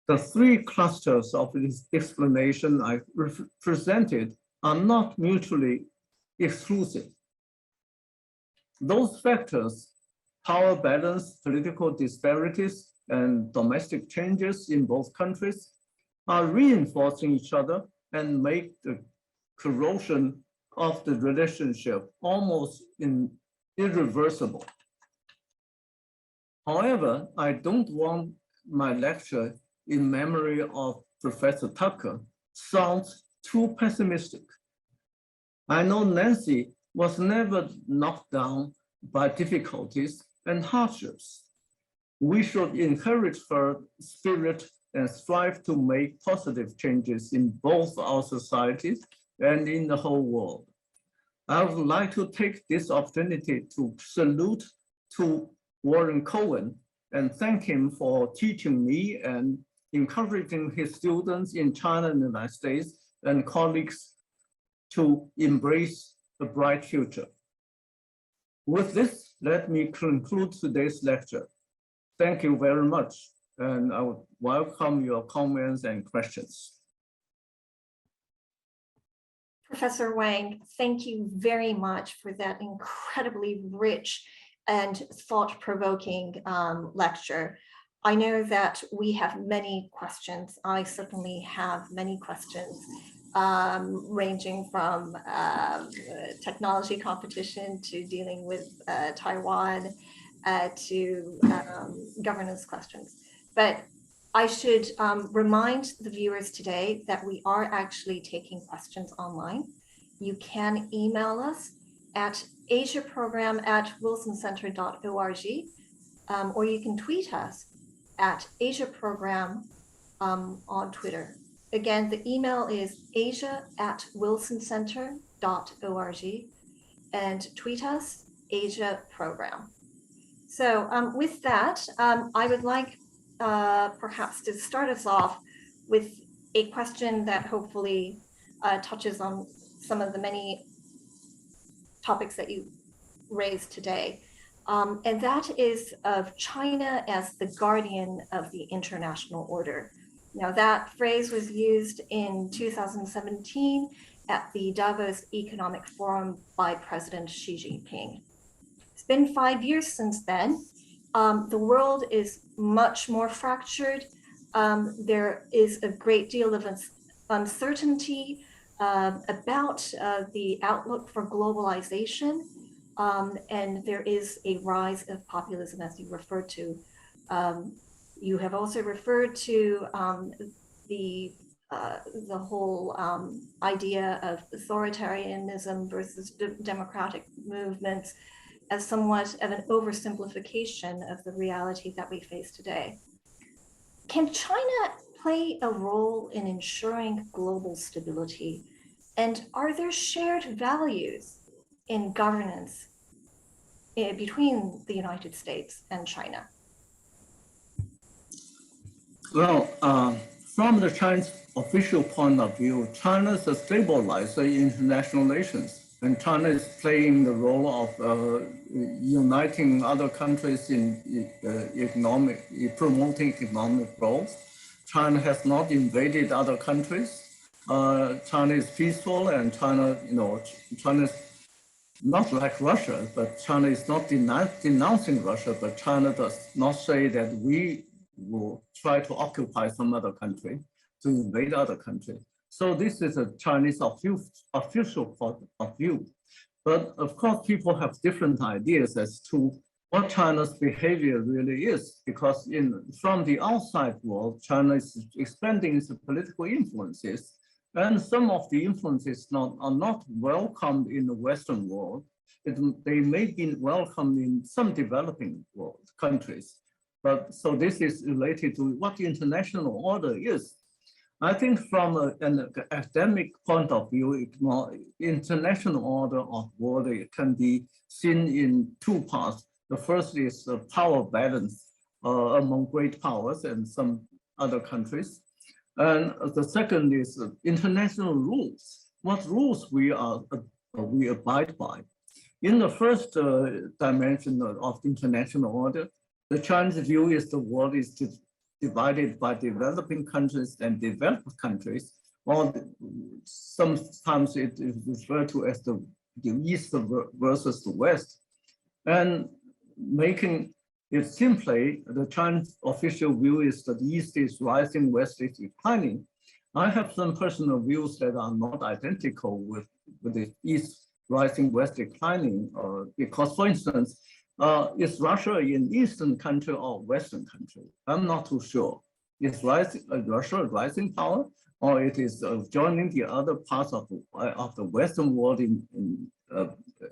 The three clusters of this explanation I presented are not mutually exclusive. Those factors, power balance, political disparities, and domestic changes in both countries, are reinforcing each other and make the corrosion of the relationship almost irreversible. However, I don't want my lecture in memory of Professor Tucker sounds too pessimistic. I know Nancy was never knocked down by difficulties and hardships. We should encourage her spirit and strive to make positive changes in both our societies and in the whole world. I would like to take this opportunity to salute to Warren Cohen and thank him for teaching me and encouraging his students in China and the United States and colleagues to embrace a bright future. With this, let me conclude today's lecture. Thank you very much, and I would welcome your comments and questions. Professor Wang, thank you very much for that incredibly rich and thought-provoking lecture. I know that we have many questions. I certainly have many questions, ranging from technology competition to dealing with Taiwan to governance questions. But I should remind the viewers today that we are actually taking questions online. You can email us at asiaprogram@wilsoncenter.org, or you can tweet us at asiaprogram on Twitter. Again, the email is asia@wilsoncenter.org and tweet us asiaprogram. So with that, I would like perhaps to start us off with a question that hopefully touches on some of the many topics that you raised today. And that is of China as the guardian of the international order. Now, that phrase was used in 2017 at the Davos Economic Forum by President Xi Jinping. It's been 5 years since then. The world is much more fractured. There is a great deal of uncertainty about the outlook for globalization. And there is a rise of populism, as you referred to. You have also referred to the whole idea of authoritarianism versus democratic movements as somewhat of an oversimplification of the reality that we face today. Can China play a role in ensuring global stability? And are there shared values in governance between the United States and China? Well, from the Chinese official point of view, China is a stabilizer in international relations, and China is playing the role of uniting other countries in promoting economic growth. China has not invaded other countries. China is peaceful, and China is not like Russia, but China is not denouncing Russia, but China does not say that we will try to occupy some other country, to invade other country. So this is a Chinese official point of view. But of course, people have different ideas as to what China's behavior really is, because from the outside world, China is expanding its political influences, and some of the influences are not welcomed in the Western world. They may be welcomed in some developing world countries. But so this is related to what the international order is. I think from an academic point of view, international order of world can be seen in two parts. The first is the power balance among great powers and some other countries. And the second is international rules. What rules we abide by. In the first dimension of international order, the Chinese view is the world is divided by developing countries and developed countries, or sometimes it is referred to as the East versus the West. And making it simply, the Chinese official view is that the East is rising, West is declining. I have some personal views that are not identical with the East rising, West declining, because, for instance, is Russia an Eastern country or Western country? I'm not too sure. Is Russia a rising power, or it is joining the other parts of the Western world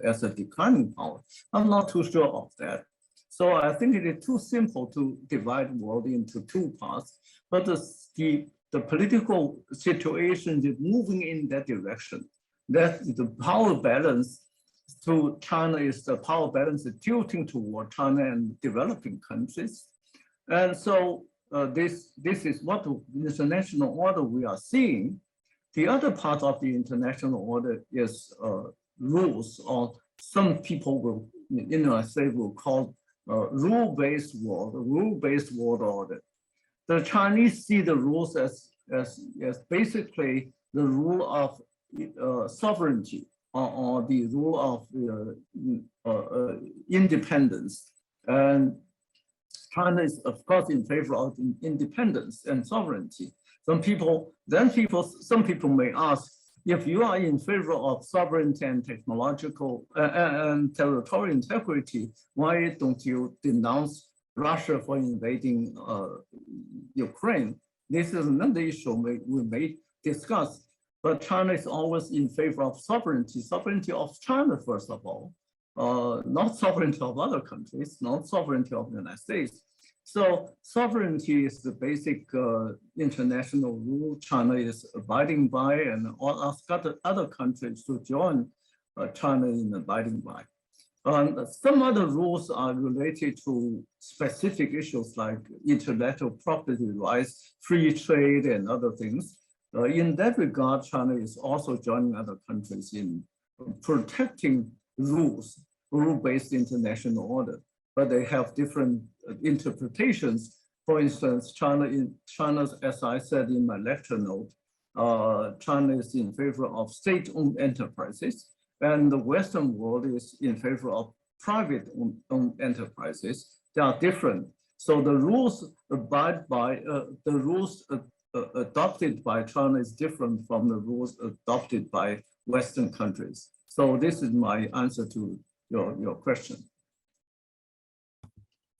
as a declining power? I'm not too sure of that. So I think it is too simple to divide the world into two parts, but the political situation is moving in that direction, that the power balance to China is the power balance is tilting toward China and developing countries. And so this is what the international order we are seeing. The other part of the international order is rules, or some people will, will call rule-based world order. The Chinese see the rules as basically the rule of sovereignty or the rule of independence. And China is, of course, in favor of independence and sovereignty. Some people may ask, if you are in favor of sovereignty and technological and territorial integrity, why don't you denounce Russia for invading Ukraine? This is another issue we may discuss. But China is always in favor of sovereignty of China, first of all, not sovereignty of other countries, not sovereignty of the United States. So sovereignty is the basic international rule China is abiding by, and all ask other countries to join China in abiding by. Some other rules are related to specific issues like intellectual property rights, free trade, and other things. In that regard, China is also joining other countries in protecting rule-based international order, but they have different interpretations. For instance, China's, as I said in my lecture note, China is in favor of state-owned enterprises, and the Western world is in favor of private-owned enterprises. They are different. So the rules adopted by China is different from the rules adopted by Western countries. So this is my answer to your question.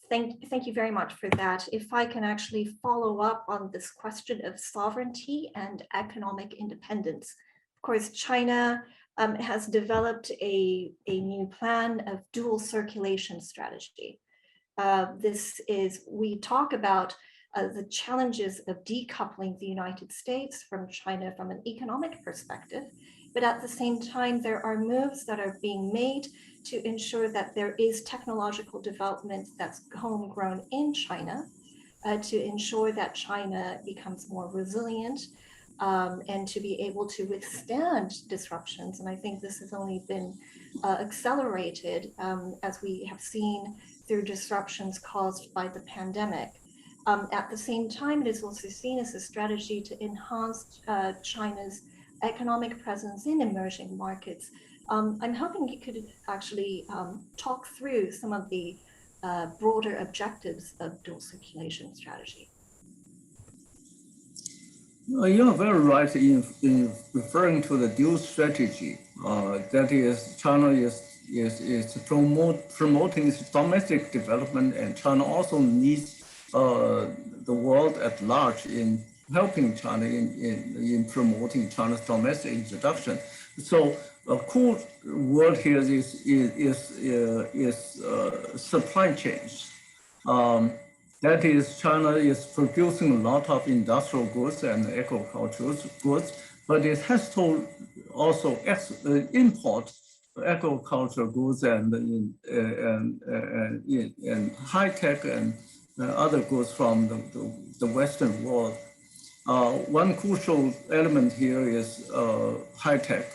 Thank you very much for that. If I can actually follow up on this question of sovereignty and economic independence. Of course, China has developed a new plan of dual circulation strategy. We talk about the challenges of decoupling the United States from China from an economic perspective, but at the same time, there are moves that are being made to ensure that there is technological development that's homegrown in China, to ensure that China becomes more resilient and to be able to withstand disruptions. And I think this has only been accelerated as we have seen through disruptions caused by the pandemic. At the same time, it is also seen as a strategy to enhance China's economic presence in emerging markets. I'm hoping you could actually talk through some of the broader objectives of dual circulation strategy. You're very right in referring to the dual strategy. That is, China is promoting its domestic development, and China also needs the world at large in helping China in promoting China's domestic introduction. So a cool word here is supply chains. That is, China is producing a lot of industrial goods and agricultural goods, but it has to also import agricultural goods and high tech and other goods from the Western world. One crucial element here is high tech,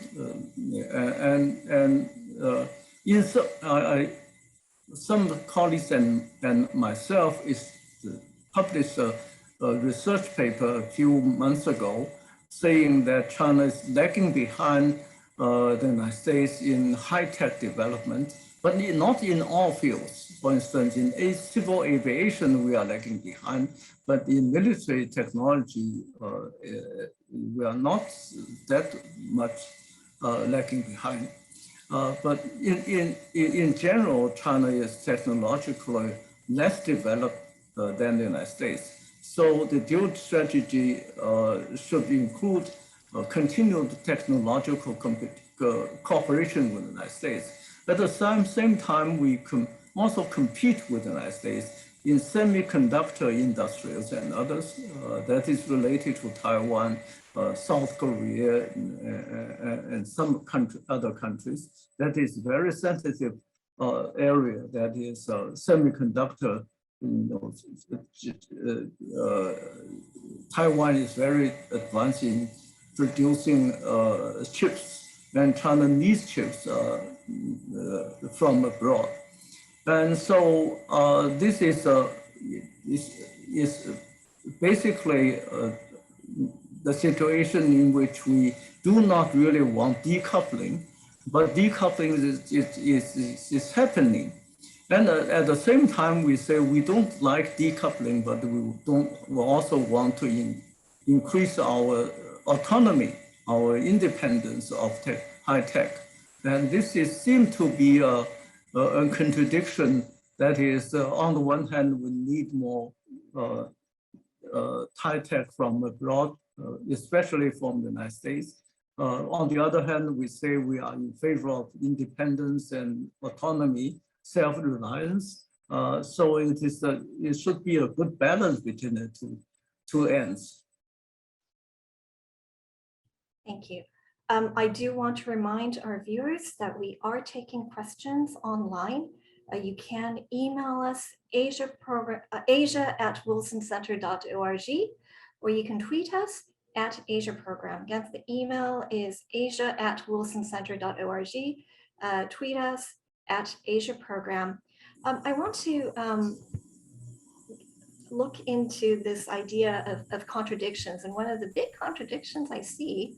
some colleagues and myself published a research paper a few months ago saying that China is lagging behind the United States in high tech development, but not in all fields. For instance, in civil aviation, we are lagging behind, but in military technology, we are not that much lagging behind. But in general, China is technologically less developed than the United States. So the dual strategy should include continued technological cooperation with the United States. At the same time, we can also compete with the United States in semiconductor industries and others that is related to Taiwan, South Korea and some other countries. That is very sensitive area. That is semiconductor. Taiwan is very advanced in producing chips, and China needs chips from abroad. And so this is basically the situation in which we do not really want decoupling, but decoupling is happening. And at the same time, we say we don't like decoupling, but we also want to increase our autonomy, our independence of high tech. And this seems to be a contradiction. That is, on the one hand, we need more high tech from abroad, especially from the United States. On the other hand, we say we are in favor of independence and autonomy, self-reliance. So it should be a good balance between the two ends. Thank you. I do want to remind our viewers that we are taking questions online. You can email us asia@wilsoncenter.org, or you can tweet us at Asia Program. Again, the email is asia@wilsoncenter.org. Tweet us at Asia Program. I want to look into this idea of contradictions. And one of the big contradictions I see,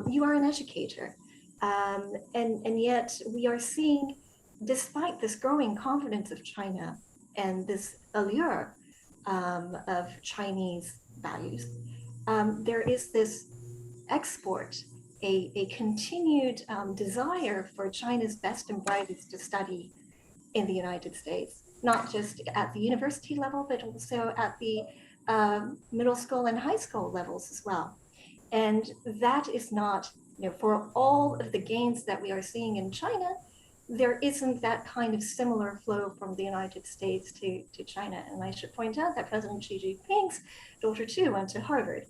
you are an educator, and yet we are seeing, despite this growing confidence of China and this allure of Chinese values, there is this export, a continued desire for China's best and brightest to study in the United States, not just at the university level, but also at the middle school and high school levels as well. And that is not, for all of the gains that we are seeing in China, there isn't that kind of similar flow from the United States to China. And I should point out that President Xi Jinping's daughter too went to Harvard.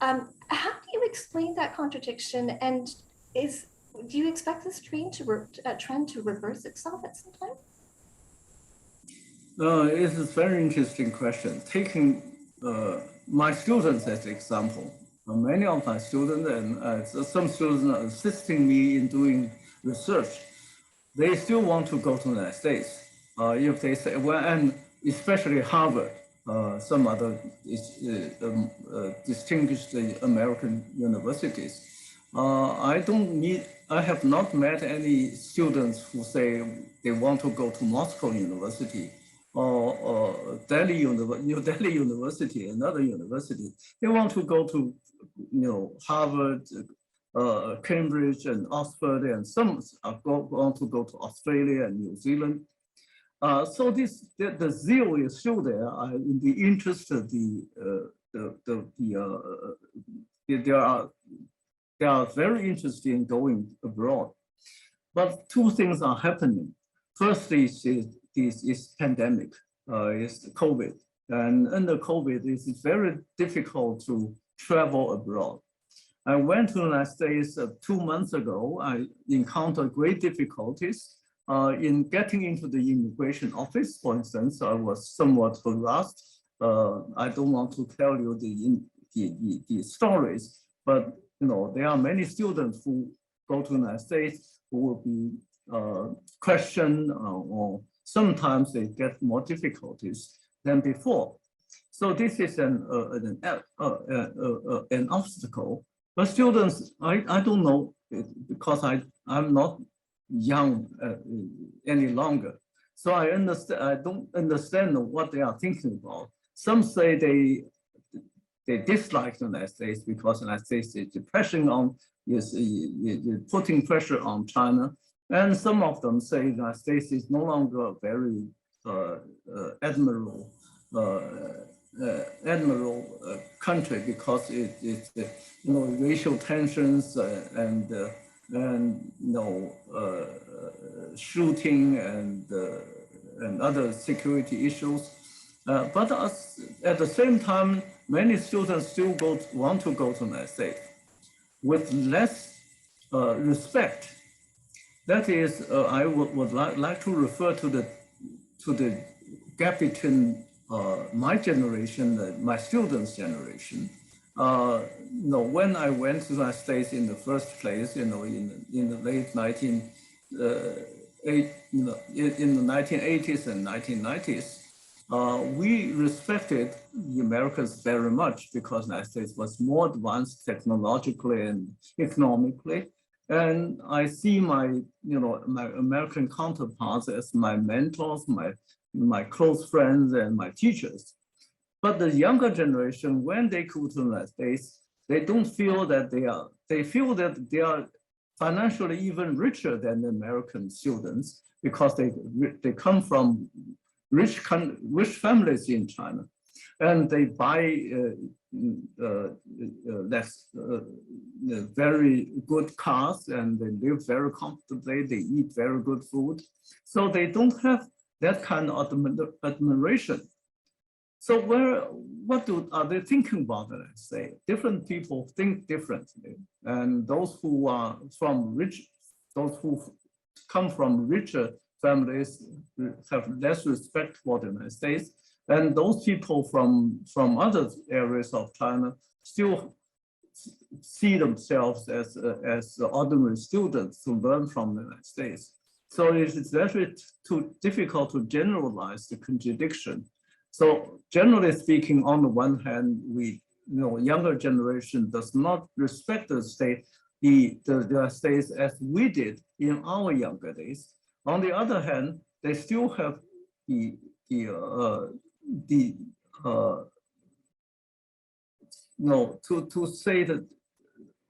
How do you explain that contradiction? And do you expect this trend to reverse itself at some time? It's a very interesting question. Taking my students as example, many of my students and some students are assisting me in doing research. They still want to go to the United States. If they say, well, and especially Harvard, some other distinguished American universities. I have not met any students who say they want to go to Moscow University or New Delhi University, another university. They want to go to Harvard, Cambridge and Oxford, and some want to go to Australia and New Zealand. So the zeal is still there. In the interest of they are very interested in going abroad. But two things are happening. Firstly, is pandemic, is COVID. And under COVID, it is very difficult to travel abroad. I went to the United States 2 months ago. I encountered great difficulties in getting into the immigration office. For instance, I was somewhat harassed. I don't want to tell you the stories, but there are many students who go to the United States who will be questioned, or sometimes they get more difficulties than before. So this is an obstacle. But students, I don't know, because I'm not young any longer. So I don't understand what they are thinking about. Some say they dislike the United States because the United States is putting pressure on China. And some of them say the United States is no longer a very admirable country because it's racial tensions and shooting and other security issues. But at the same time, many students still want to go to the United States with less respect. That is, I would like to refer to the gap between my generation and my students' generation. When I went to the United States in the first place, in the late 1980s and 1990s, we respected the Americans very much because the United States was more advanced technologically and economically. And I see my American counterparts as my mentors, my close friends and my teachers. But the younger generation, when they go to the United States, they don't feel that they feel that they are financially even richer than the American students because they come from rich families in China, and they buy very good cars, and they live very comfortably. They eat very good food, so they don't have that kind of admiration. So what are they thinking about it? I say different people think differently, and those who come from richer families have less respect for the United States, and those people from other areas of China still see themselves as ordinary students to learn from the United States. So it's very too difficult to generalize the contradiction. So generally speaking, on the one hand, younger generation does not respect the state, the states as we did in our younger days. On the other hand, they still have to say that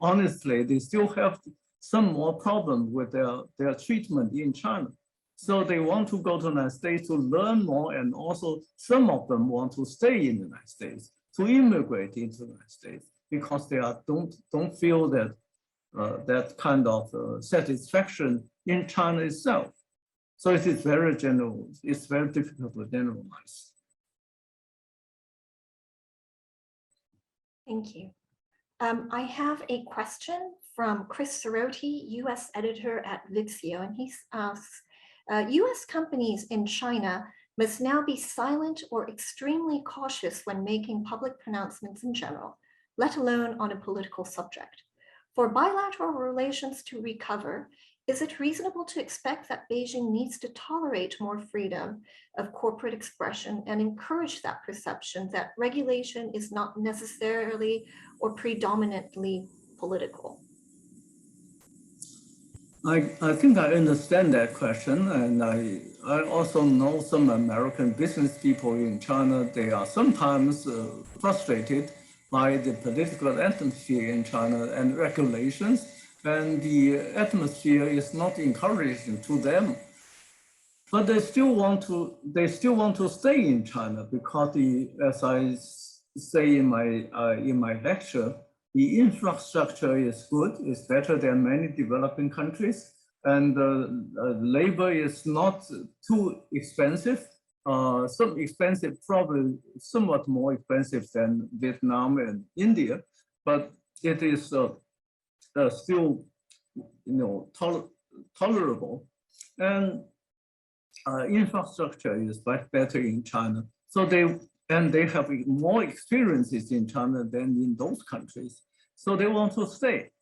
honestly, they still have some more problem with their treatment in China. So they want to go to the United States to learn more, and also some of them want to stay in the United States, to immigrate into the United States, because they don't feel that that kind of satisfaction in China itself. So it is very general. It's very difficult to generalize. Thank you. I have a question from Chris Soroti, U.S. editor at Vixio, and he asks, U.S. companies in China must now be silent or extremely cautious when making public pronouncements in general, let alone on a political subject. For bilateral relations to recover, is it reasonable to expect that Beijing needs to tolerate more freedom of corporate expression and encourage that perception that regulation is not necessarily or predominantly political? I think I understand that question, and I also know some American business people in China. They are sometimes frustrated by the political atmosphere in China and regulations, and the atmosphere is not encouraging to them. But they still want to stay in China because as I say in my lecture, the infrastructure is good, it's better than many developing countries, and labor is not too expensive. Some expensive, probably somewhat more expensive than Vietnam and India, but it is still, tolerable, and infrastructure is much better in China. So they have more experiences in China than in those countries. So they want to stay.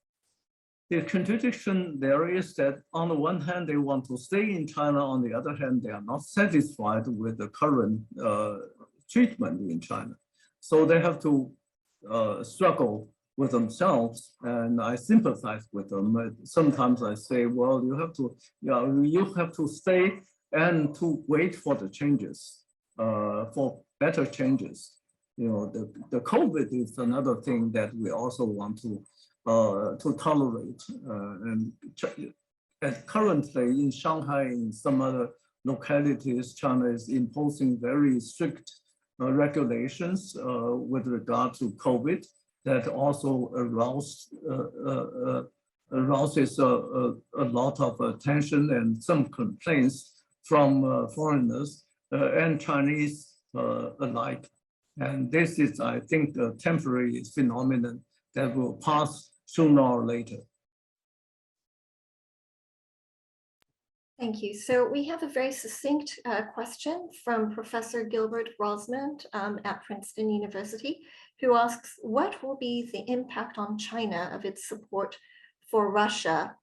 The contradiction there is that on the one hand, they want to stay in China. On the other hand, they are not satisfied with the current treatment in China. So they have to struggle with themselves, and I sympathize with them. Sometimes I say, well, you have to stay and to wait for the changes, for better changes. The COVID is another thing that we also want to tolerate. And currently in Shanghai, in some other localities, China is imposing very strict regulations with regard to COVID that also arouses a lot of attention and some complaints from foreigners and Chinese alike. And this is, I think, a temporary phenomenon that will pass sooner or later. Thank you. So we have a very succinct question from Professor Gilbert Rosmond at Princeton University, who asks, what will be the impact on China of its support for Russia?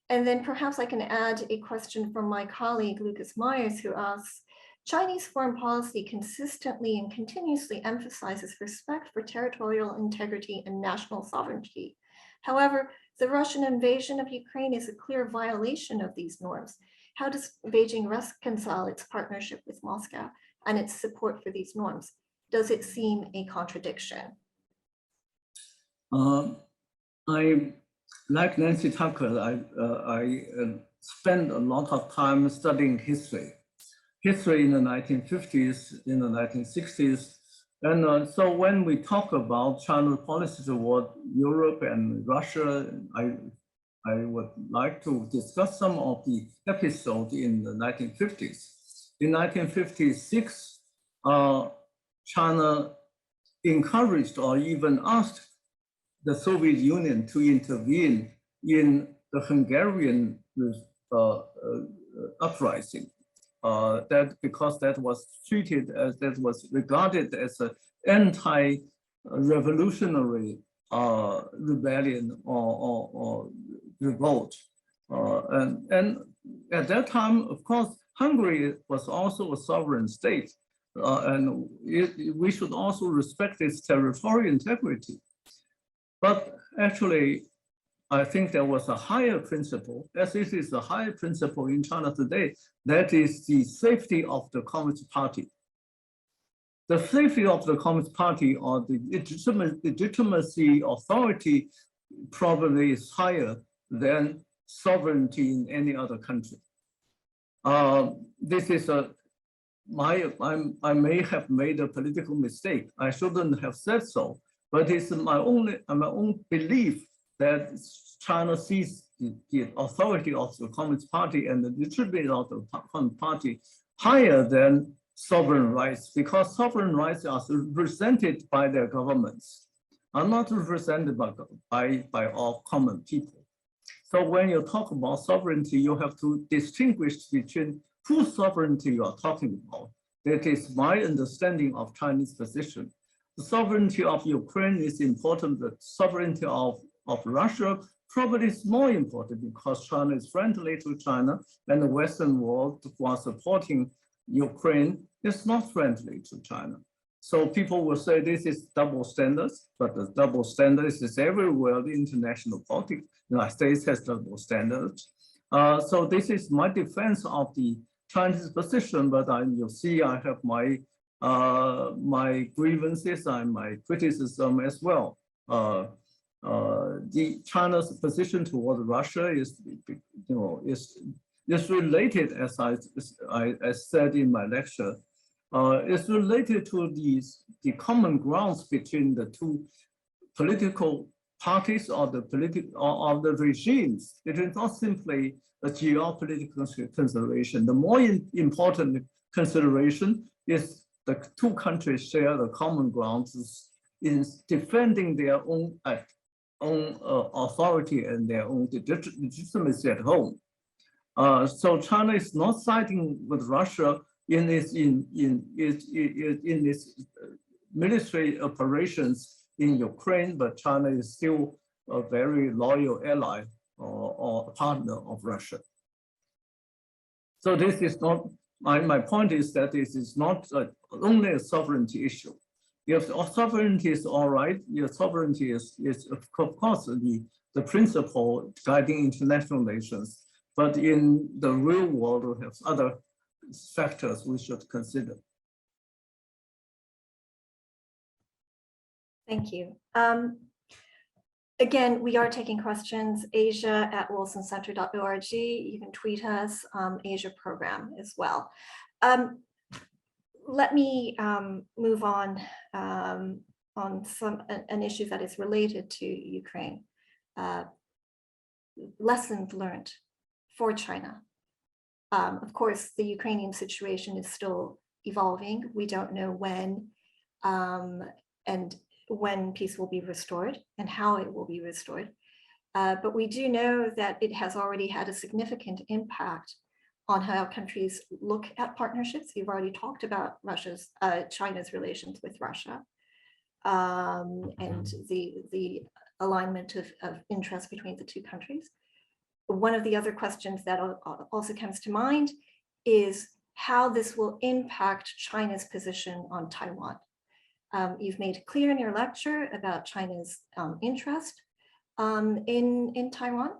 And then perhaps I can add a question from my colleague, Lucas Myers, who asks, Chinese foreign policy consistently and continuously emphasizes respect for territorial integrity and national sovereignty. However, the Russian invasion of Ukraine is a clear violation of these norms. How does Beijing reconcile its partnership with Moscow and its support for these norms? Does it seem a contradiction? I, like Nancy Tucker, I spent a lot of time studying history in the 1950s, in the 1960s. And so when we talk about China's policy toward Europe and Russia, I would like to discuss some of the episodes in the 1950s. In 1956, China encouraged or even asked the Soviet Union to intervene in the Hungarian uprising. Because that was treated as, that was regarded as an anti-revolutionary rebellion or revolt. And at that time, of course, Hungary was also a sovereign state, and we should also respect its territorial integrity. But actually, I think there was a higher principle, as it is a higher principle in China today, that is the safety of the Communist Party. The safety of the Communist Party or the legitimacy authority probably is higher than sovereignty in any other country. This is I may have made a political mistake. I shouldn't have said so, but it's my own belief that China sees the authority of the Communist Party and the legitimacy of the Communist Party higher than sovereign rights, because sovereign rights are represented by their governments, are not represented by all common people. So when you talk about sovereignty, you have to distinguish between whose sovereignty you are talking about. That is my understanding of Chinese position. The sovereignty of Ukraine is important, the sovereignty of Russia probably is more important because China is friendly to China and the Western world who are supporting Ukraine is not friendly to China. So people will say this is double standards, but the double standards is everywhere the international politics. The United States has double standards. So this is my defense of the Chinese position, but you'll see I have my my grievances and my criticism as well. The China's position toward Russia is, is related, as I said in my lecture, is related to the common grounds between the two political parties or the regimes. It is not simply a geopolitical consideration. The more important consideration is the two countries share the common grounds in defending their own authority and their own legitimacy at home. So China is not siding with Russia in its military operations in Ukraine, but China is still a very loyal ally or partner of Russia. So this is not, my point is that this is not only a sovereignty issue. If sovereignty is all right, your sovereignty is of course the principle guiding international nations, but in the real world we have other factors we should consider. Thank you. Again, we are taking questions, asia@wilsoncenter.org. You can tweet us, Asia program as well. Let me move on an issue that is related to Ukraine. Lessons learned for China. Of course, the Ukrainian situation is still evolving. We don't know when and when peace will be restored and how it will be restored. But we do know that it has already had a significant impact on how countries look at partnerships. You've already talked about China's relations with Russia, and the alignment of interest between the two countries. One of the other questions that also comes to mind is how this will impact China's position on Taiwan. You've made clear in your lecture about China's interest in Taiwan,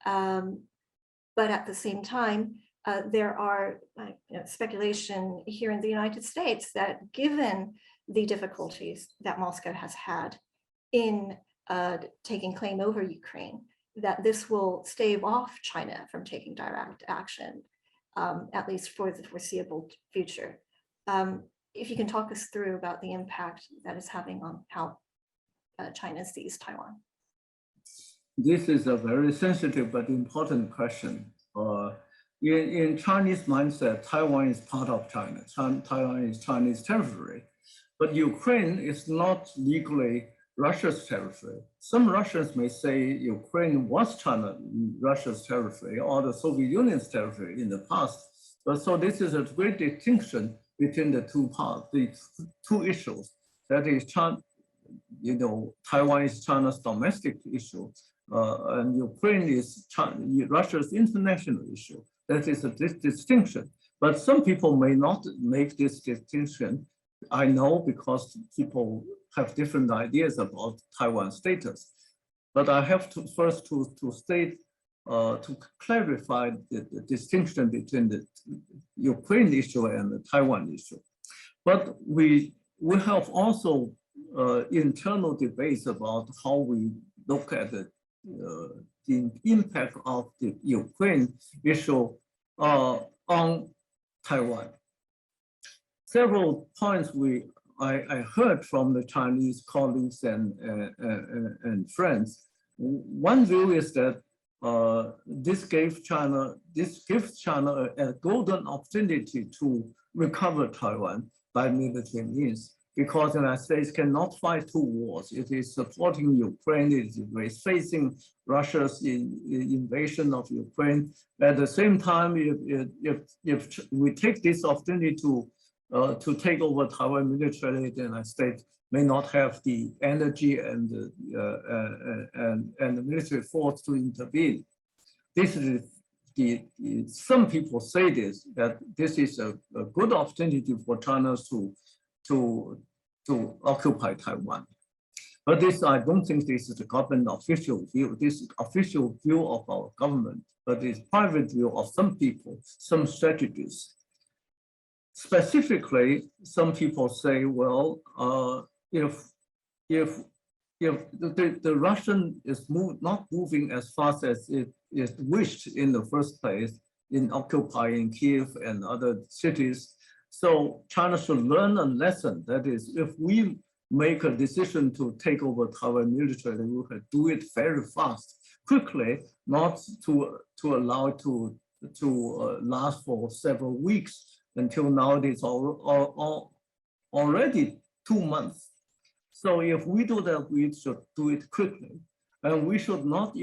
but at the same time, there are speculation here in the United States that given the difficulties that Moscow has had in taking claim over Ukraine, that this will stave off China from taking direct action, at least for the foreseeable future. If you can talk us through about the impact that is having on how China sees Taiwan. This is a very sensitive but important question. In Chinese mindset, Taiwan is part of China. Taiwan is Chinese territory, but Ukraine is not legally Russia's territory. Some Russians may say Ukraine was Russia's territory or the Soviet Union's territory in the past. But so this is a great distinction between the two parts, the two issues. That is, Taiwan is China's domestic issue, and Ukraine is Russia's international issue. That is a distinction. But some people may not make this distinction. I know because people have different ideas about Taiwan's status. But I have to first to state, to clarify the distinction between the Ukraine issue and the Taiwan issue. But we have also internal debates about how we look at the impact of the Ukraine issue on Taiwan. Several points I heard from the Chinese colleagues and friends. One view is that this gives China a golden opportunity to recover Taiwan by military means, because the United States cannot fight two wars. It is supporting Ukraine, it is facing Russia's invasion of Ukraine. At the same time, if we take this opportunity to take over Taiwan militarily, the United States may not have the energy and the military force to intervene. This is some people say that this is a good opportunity for China to occupy Taiwan. But this, I don't think this is the government official view. This is official view of our government, but it's private view of some people, some strategists. Specifically, some people say, well, if the Russian is not moving as fast as it wished in the first place in occupying Kiev and other cities, so China should learn a lesson. That is, if we make a decision to take over Taiwan militarily, we can do it very fast, quickly, not to allow it to last for several weeks. Until now, it's already 2 months. So if we do that, we should do it quickly. And we should not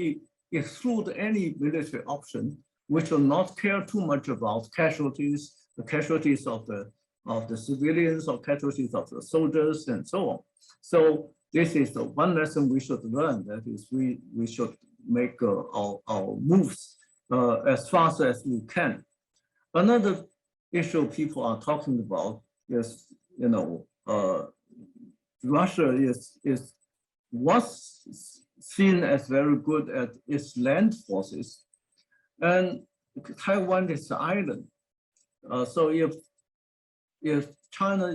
exclude any military option. We should not care too much about casualties, the casualties of the civilians or casualties of the soldiers and so on. So this is the one lesson we should learn. That is, we should make our moves as fast as we can. Another issue people are talking about is, Russia was seen as very good at its land forces, and Taiwan is an island. So if China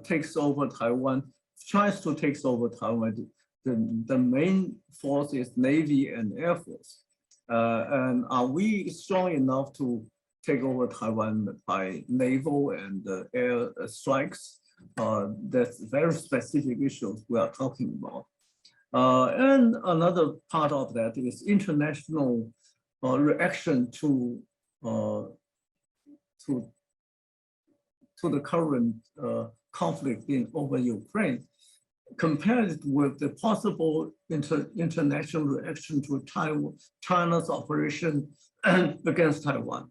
takes over Taiwan, tries to take over Taiwan, the main force is Navy and Air Force. And are we strong enough to take over Taiwan by naval and air strikes? That's very specific issues we are talking about. And another part of that is international reaction to the current conflict over Ukraine, compared with the possible international reaction to China's operation against Taiwan.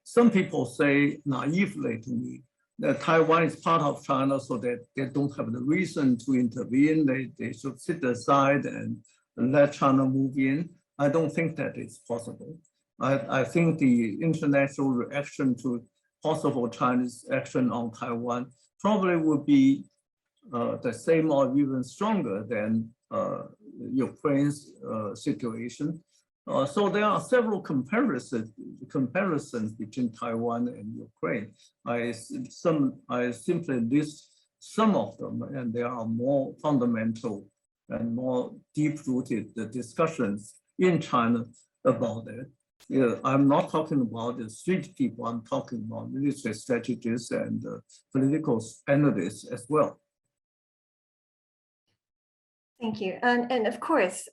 Some people say naively to me that Taiwan is part of China, so that they don't have the reason to intervene. They should sit aside and let China move in. I don't think that is possible. I think the international reaction to possible Chinese action on Taiwan probably would be the same or even stronger than Ukraine's situation. So there are several comparisons between Taiwan and Ukraine. I simply list some of them, and there are more fundamental and more deep-rooted discussions in China about it. I'm not talking about the street people, I'm talking about military strategists and political analysts as well. Thank you. And of course,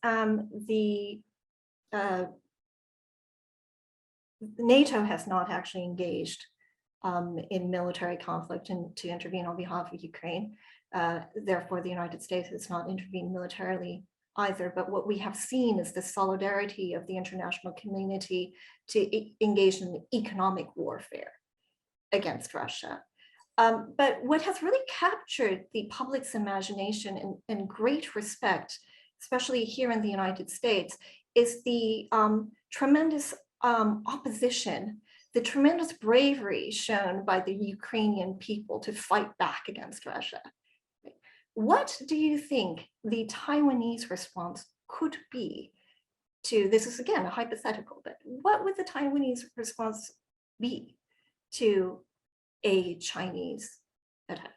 NATO has not actually engaged in military conflict and to intervene on behalf of Ukraine. Therefore, the United States has not intervened militarily either. But what we have seen is the solidarity of the international community to engage in economic warfare against Russia. But what has really captured the public's imagination and great respect, especially here in the United States, is the tremendous opposition, the tremendous bravery shown by the Ukrainian people to fight back against Russia. What do you think the Taiwanese response could be to, this is again a hypothetical, but what would the Taiwanese response be to a Chinese attack?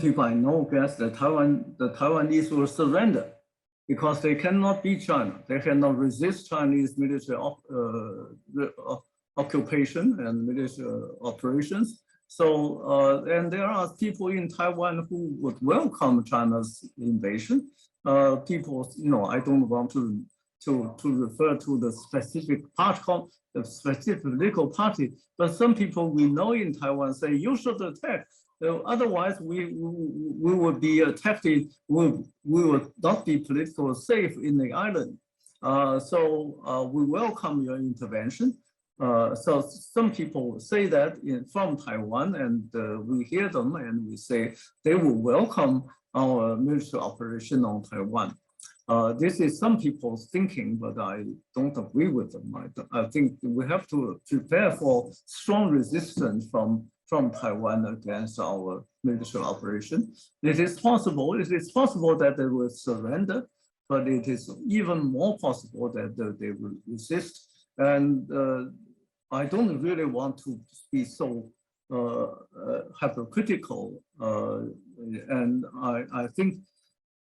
People I know guess that the Taiwanese will surrender because they cannot beat China. They cannot resist Chinese military occupation and military operations. So, and there are people in Taiwan who would welcome China's invasion. People, I don't want to refer to the specific part, the specific political party, but some people we know in Taiwan say you should attack. Otherwise, we would be attacked. We would not be politically safe in the island. So we welcome your intervention. So some people say that from Taiwan, and we hear them, and we say they will welcome our military operation on Taiwan. This is some people's thinking, but I don't agree with them. I think we have to prepare for strong resistance from Taiwan against our military operation. It is possible that they will surrender, but it is even more possible that they will resist. And I don't really want to be so hypocritical. And I think,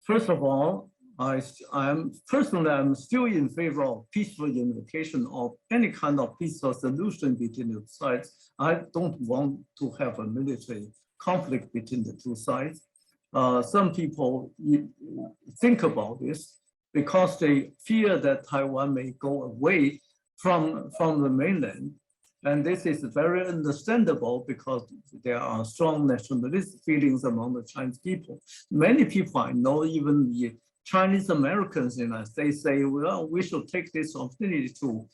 first of all, I'm still in favor of peaceful unification of any kind of peaceful solution between the sides. I don't want to have a military conflict between the two sides. Some people think about this because they fear that Taiwan may go away from the mainland. And this is very understandable because there are strong nationalist feelings among the Chinese people. Many people I know, even the Chinese Americans, they say, well, we should take this opportunity to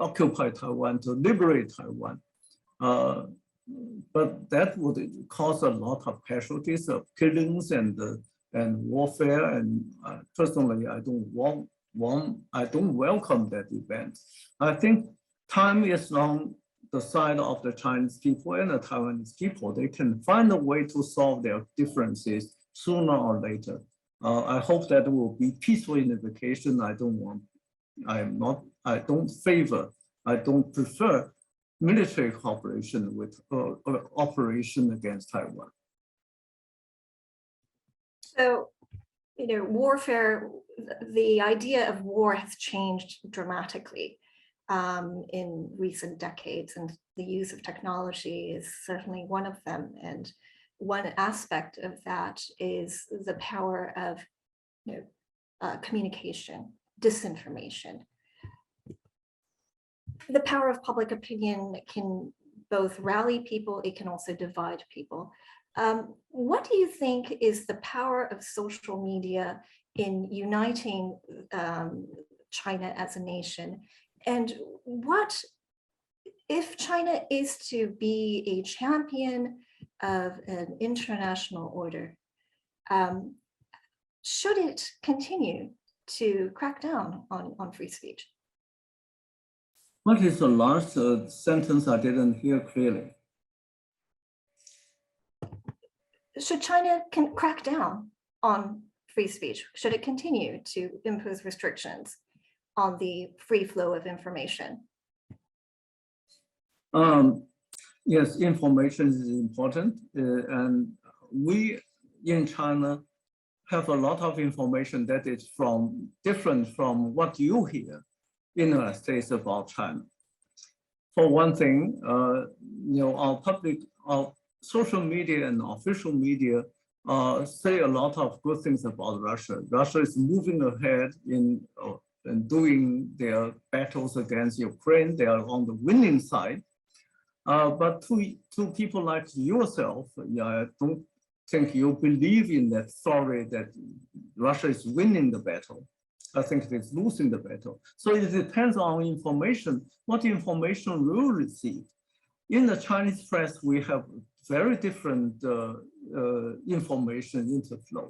occupy Taiwan, to liberate Taiwan. But that would cause a lot of casualties of killings and warfare. And personally, I don't welcome that event. I think time is on the side of the Chinese people and the Taiwanese people. They can find a way to solve their differences sooner or later. I hope that will be peaceful unification. I don't prefer military cooperation with operation against Taiwan. So, warfare, the idea of war has changed dramatically in recent decades, and the use of technology is certainly one of them. And one aspect of that is the power of communication, disinformation. the power of public opinion can both rally people, it can also divide people. What do you think is the power of social media in uniting China as a nation? And what, if China is to be a champion of an international order, should it continue to crack down on free speech? What is the last sentence I didn't hear clearly? Should China crack down on free speech? Should it continue to impose restrictions on the free flow of information? Yes, information is important, and we in China have a lot of information that is different from what you hear in the United States about China. For one thing, our social media and official media say a lot of good things about Russia. Russia is moving ahead in doing their battles against Ukraine. They are on the winning side. But to people like yourself, I don't think you believe in that story that Russia is winning the battle. I think it is losing the battle. So it depends on information, what information we will receive. In the Chinese press, we have very different information interflow.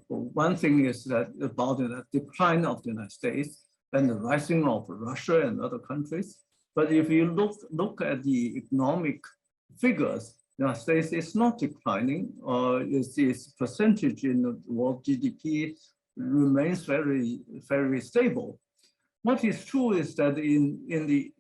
One thing is that about the decline of the United States and the rising of Russia and other countries. But if you look at the economic figures, the United States is not declining. Its percentage in the world GDP remains very, very stable. What is true is that in the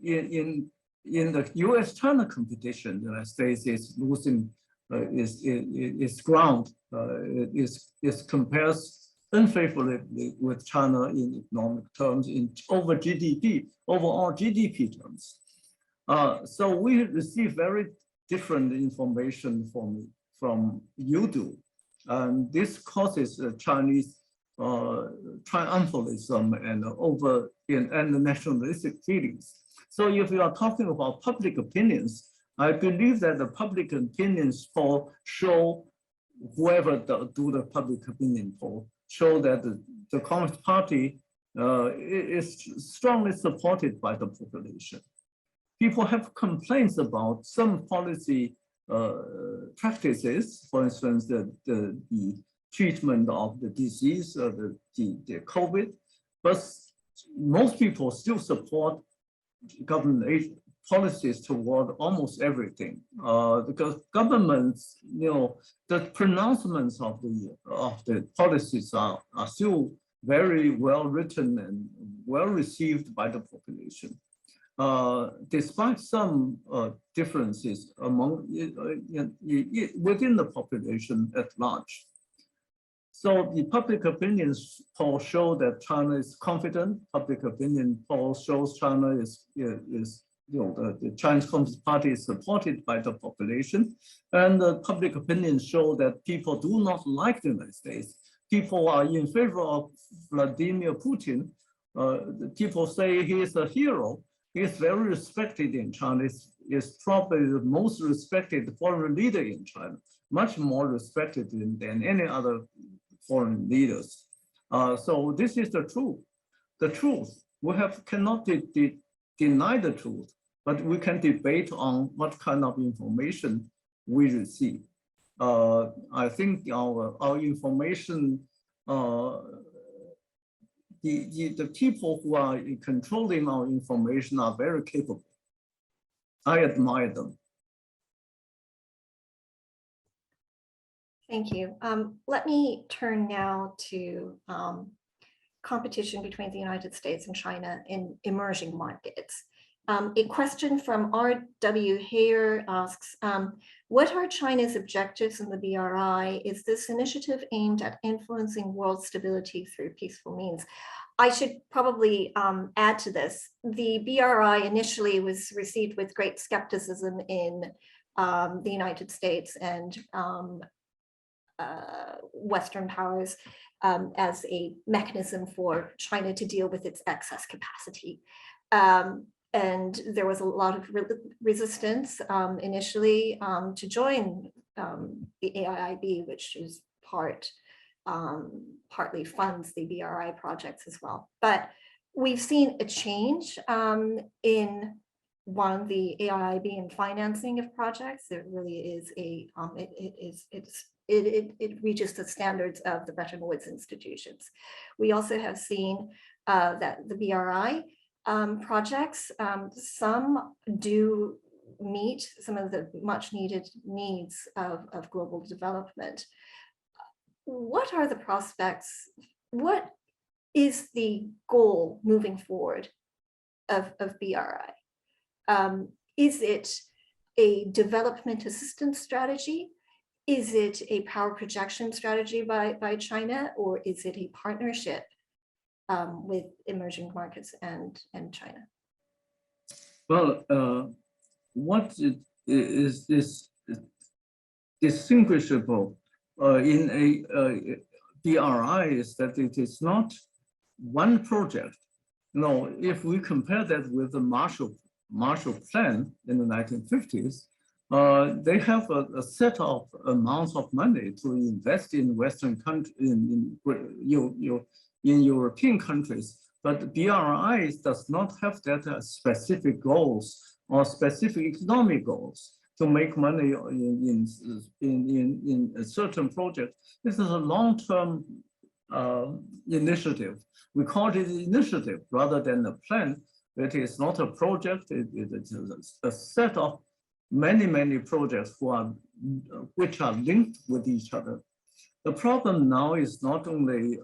U.S.-China competition, the United States is losing its ground. It compares unfavorably with China in economic terms, over GDP, overall GDP terms. So we receive very different information from you do, and this causes Chinese triumphalism and nationalistic feelings. So if you are talking about public opinions, I believe that the public opinions poll show, whoever do the public opinion poll, show that the Communist Party is strongly supported by the population. People have complaints about some policy practices, for instance, the treatment of the disease, the COVID, but most people still support government policies toward almost everything, because governments, the pronouncements of the policies are still very well written and well received by the population, despite some differences within the population at large. So the public opinion poll show that China is confident. Public opinion poll shows China the Chinese Communist Party is supported by the population, and the public opinion show that people do not like the United States. People are in favor of Vladimir Putin. People say he is a hero. He is very respected in China. Is probably the most respected foreign leader in China, much more respected than any other foreign leaders. So this is the truth. The truth. We cannot deny the truth, but we can debate on what kind of information we receive. I think our information, the people who are controlling our information are very capable. I admire them. Thank you. Let me turn now to competition between the United States and China in emerging markets. A question from R.W. Hayer asks, what are China's objectives in the BRI? Is this initiative aimed at influencing world stability through peaceful means? I should probably add to this. The BRI initially was received with great skepticism in the United States and Western powers as a mechanism for China to deal with its excess capacity. And there was a lot of resistance initially to join the AIIB, which is partly funds the BRI projects as well. But we've seen a change in the AIIB and financing of projects. It really is it reaches the standards of the Bretton Woods institutions. We also have seen that the BRI projects, some do meet some of the much needed needs of global development. What are the prospects? What is the goal moving forward of BRI? Is it a development assistance strategy? Is it a power projection strategy by China, or is it a partnership with emerging markets and China? Well, what is this distinguishable in a BRI is that it is not one project. No, if we compare that with the Marshall Plan in the 1950s, they have a set of amounts of money to invest in Western countries, in European countries, but BRI does not have that specific goals or specific economic goals to make money in a certain project. This is a long-term initiative. We call it an initiative rather than a plan. It is not a project. It is a set of many projects which are linked with each other. The problem now is not only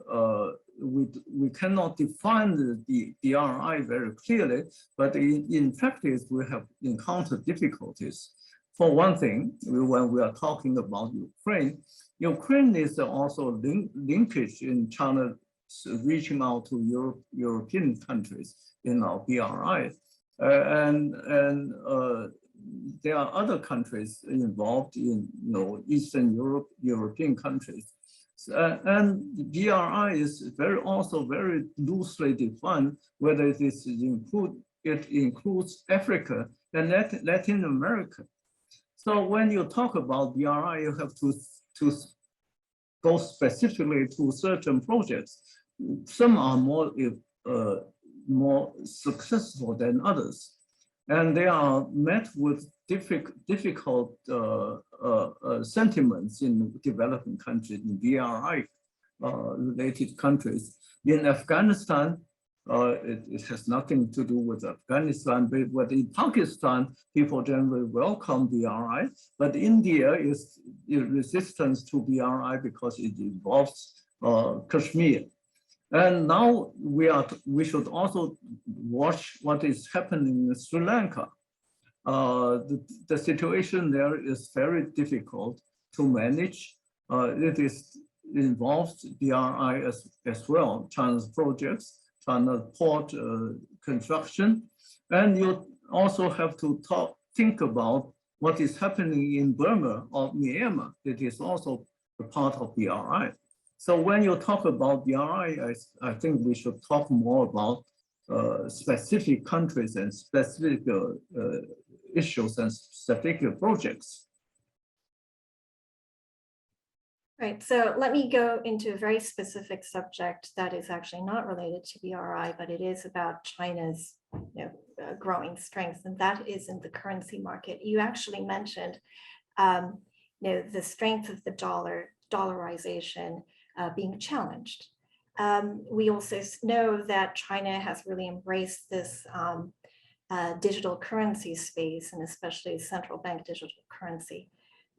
we cannot define the BRI very clearly, but in practice we have encountered difficulties. For one thing, when we are talking about Ukraine is also linkage in China reaching out to European countries in our BRI, and there are other countries involved in Eastern European countries, and BRI is also very loosely defined, whether it includes Africa and Latin America. So when you talk about BRI, you have to go specifically to certain projects. Some are more successful than others, and they are met with difficult sentiments in developing countries, in BRI related countries. In Afghanistan, it has nothing to do with Afghanistan, but in Pakistan, people generally welcome BRI, but India is resistant to BRI because it involves Kashmir. And now we should also watch what is happening in Sri Lanka. The situation there is very difficult to manage. It involves BRI as well, China's projects, China port construction, and you also have to think about what is happening in Burma or Myanmar. It is also a part of BRI. So when you talk about BRI, I think we should talk more about specific countries and specific issues and specific projects. Right, so let me go into a very specific subject that is actually not related to BRI, but it is about China's growing strength, and that is in the currency market. You actually mentioned the strength of the dollarization being challenged. We also know that China has really embraced this digital currency space, and especially central bank digital currency.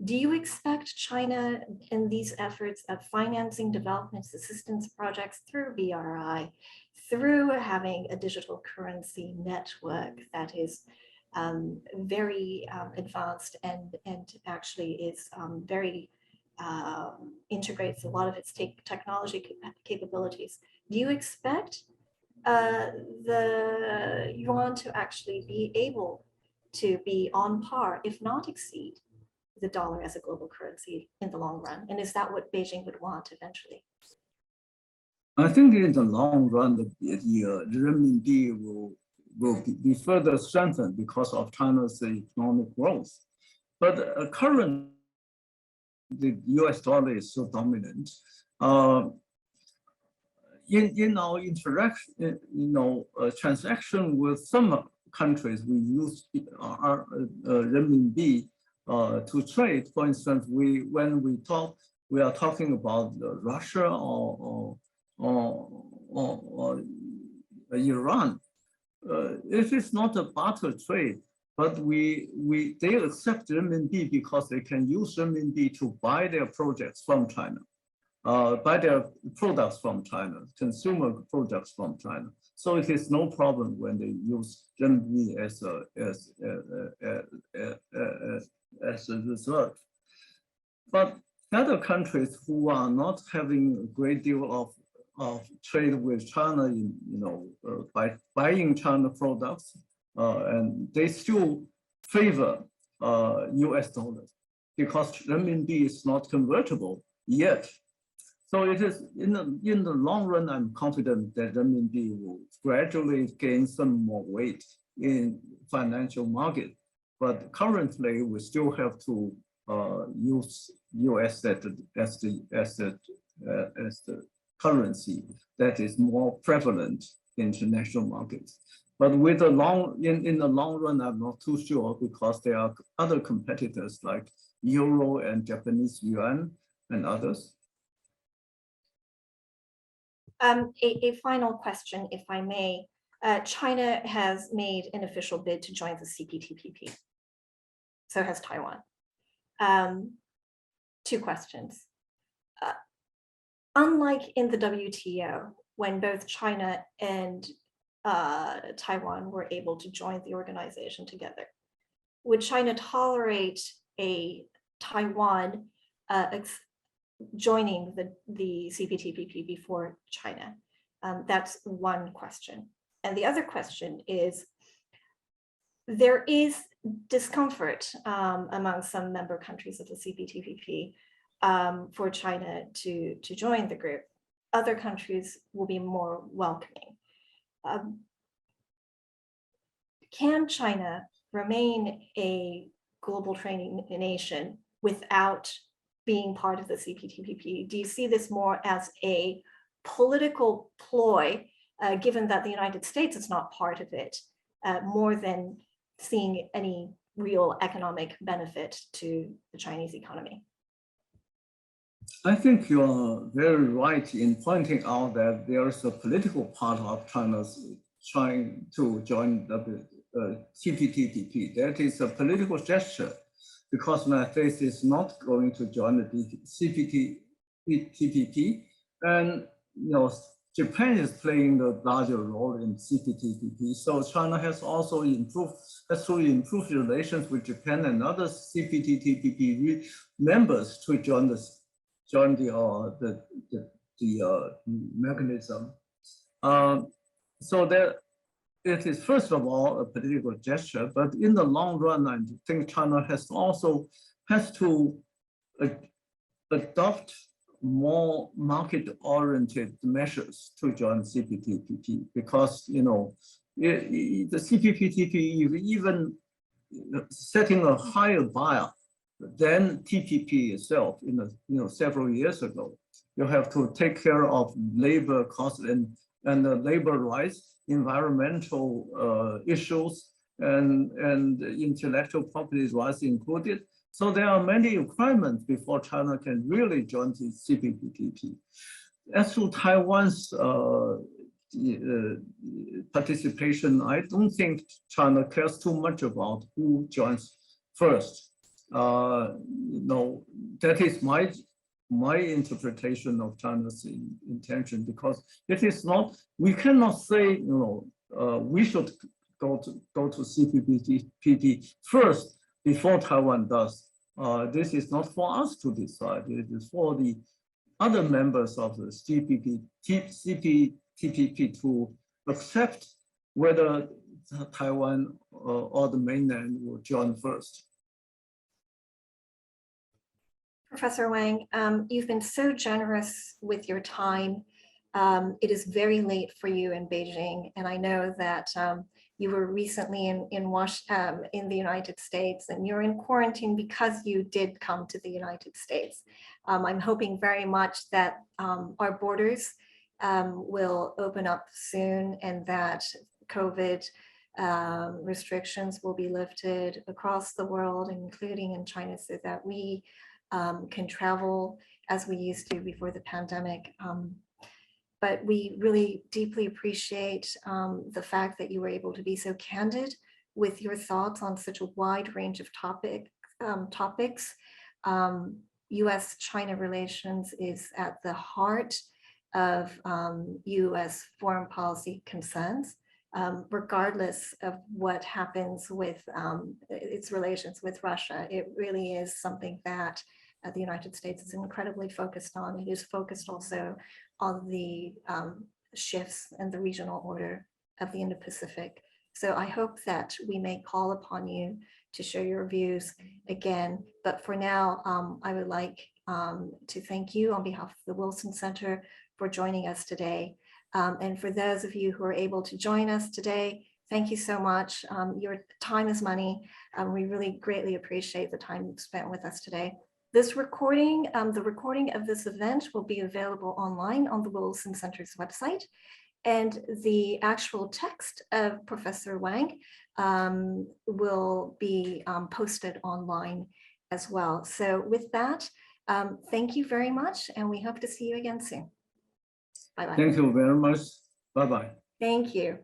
Do you expect China in these efforts of financing development assistance projects through BRI, through having a digital currency network that is very advanced and actually is very integrates a lot of its technology capabilities? Do you expect the yuan to actually be able to be on par, if not exceed, the dollar as a global currency in the long run? And is that what Beijing would want eventually? I think in the long run, the renminbi will be further strengthened because of China's economic growth. But currently, the US dollar is so dominant. In our interaction, transaction with some countries, we use our renminbi to trade. For instance, when we are talking about Russia or Iran. It is not a barter trade, but they accept renminbi because they can use renminbi to buy their projects from China. Buy their products from China, consumer products from China. So it is no problem when they use renminbi as a reserve. But other countries who are not having a great deal of trade with China, by buying China products, and they still favor US dollars because renminbi is not convertible yet. So it is in the long run, I'm confident that renminbi will gradually gain some more weight in financial market. But currently, we still have to use US as the currency that is more prevalent in international markets. But in the long run, I'm not too sure because there are other competitors like Euro and Japanese yuan and others. A final question, if I may. China has made an official bid to join the CPTPP. So has Taiwan. Two questions. Unlike in the WTO, when both China and Taiwan were able to join the organization together, would China tolerate a Taiwan joining the CPTPP before China? That's one question. And the other question is, there is discomfort among some member countries of the CPTPP for China to join the group. Other countries will be more welcoming. Can China remain a global trading nation without being part of the CPTPP? Do you see this more as a political ploy, given that the United States is not part of it, more than seeing any real economic benefit to the Chinese economy? I think you are very right in pointing out that there is a political part of China's trying to join the CPTPP. That is a political gesture, because the United States is not going to join the CPTPP, and Japan is playing the larger role in CPTPP. So China has also improved relations with Japan and other CPTPP members to join the mechanism. So that it is first of all a political gesture, but in the long run, I think China has to adopt more market-oriented measures to join CPTPP, because the CPTPP is even setting a higher bar than TPP itself. Several years ago, you have to take care of labor costs and labor rights, environmental issues, and intellectual property rights included. So there are many requirements before China can really join the CPTPP. As to Taiwan's participation, I don't think China cares too much about who joins first. That is my interpretation of China's intention, because it is not. We cannot say we should go to CPTPP first before Taiwan does. This is not for us to decide. It is for the other members of the CPTPP to accept whether Taiwan or the mainland will join first. Professor Wang, you've been so generous with your time It is very late for you in Beijing, and I know that you were recently in the United States, and you're in quarantine because you did come to the United States. I'm hoping very much that our borders will open up soon, and that COVID restrictions will be lifted across the world, including in China, so that we can travel as we used to before the pandemic. But we really deeply appreciate the fact that you were able to be so candid with your thoughts on such a wide range of topics. U.S.-China relations is at the heart of U.S. foreign policy concerns, regardless of what happens with its relations with Russia. It really is something that the United States is incredibly focused on. It is focused also on the shifts and the regional order of the Indo-Pacific. So I hope that we may call upon you to share your views again. But for now, I would like to thank you on behalf of the Wilson Center for joining us today. And for those of you who are able to join us today, thank you so much. Your time is money. We really greatly appreciate the time you've spent with us today. This recording, the recording of this event will be available online on the Wilson Center's website, and the actual text of Professor Wang will be posted online as well. So with that, thank you very much, and we hope to see you again soon. Bye-bye. Thank you very much. Bye-bye. Thank you.